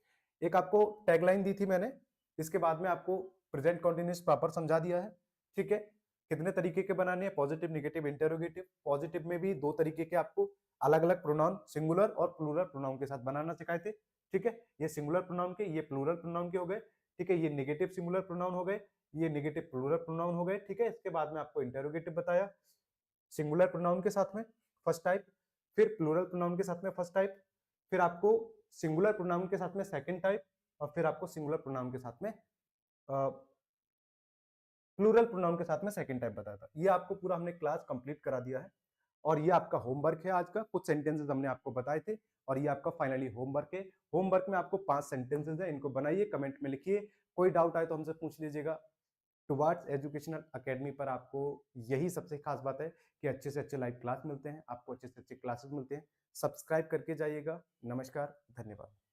एक आपको टैगलाइन दी थी मैंने, इसके बाद में आपको प्रेजेंट कंटीन्यूअस प्रॉपर समझा दिया है। ठीक है, कितने तरीके के बनाने हैं? Positive, negative, interrogative. पॉजिटिव में भी 2 तरीके के आपको अलग अलग प्रोनाउन, सिंगुलर और प्लूरल प्रोनाउन के साथ बनाना सिखाए थे। ठीक है, ये सिंगुलर प्रोनाउन के, ये प्लूरल प्रोनाउन के हो गए। ठीक है, ये नेगेटिव सिंगुलर प्रोनाउन हो गए, ये नेगेटिव प्लूरल प्रोनाउन हो गए। ठीक है, इसके बाद में आपको इंटेरोगेटिव बताया, सिंगुलर प्रोनाउन के साथ में फर्स्ट टाइप, फिर प्लूरल प्रोनाउन के साथ में फर्स्ट टाइप, फिर आपको सिंगुलर प्रोनाउन के साथ में सेकंड टाइप, और फिर आपको सिंगुलर प्रोनाउन के साथ में प्लूरल प्रोनाउन के साथ में सेकंड टाइप बताया था। ये आपको पूरा हमने क्लास कंप्लीट करा दिया है और ये आपका होमवर्क है आज का। कुछ सेंटेंसेस हमने आपको बताए थे और ये आपका फाइनली होमवर्क है। होमवर्क में आपको 5 सेंटेंसेस है, इनको बनाइए, कमेंट में लिखिए। कोई डाउट आए तो हमसे पूछ लीजिएगा। टुवर्ड्स एजुकेशनल अकेडमी पर आपको यही सबसे खास बात है कि अच्छे से अच्छे लाइव क्लास मिलते हैं, आपको अच्छे से अच्छे क्लासेस मिलते हैं। सब्सक्राइब करके जाइएगा। नमस्कार, धन्यवाद।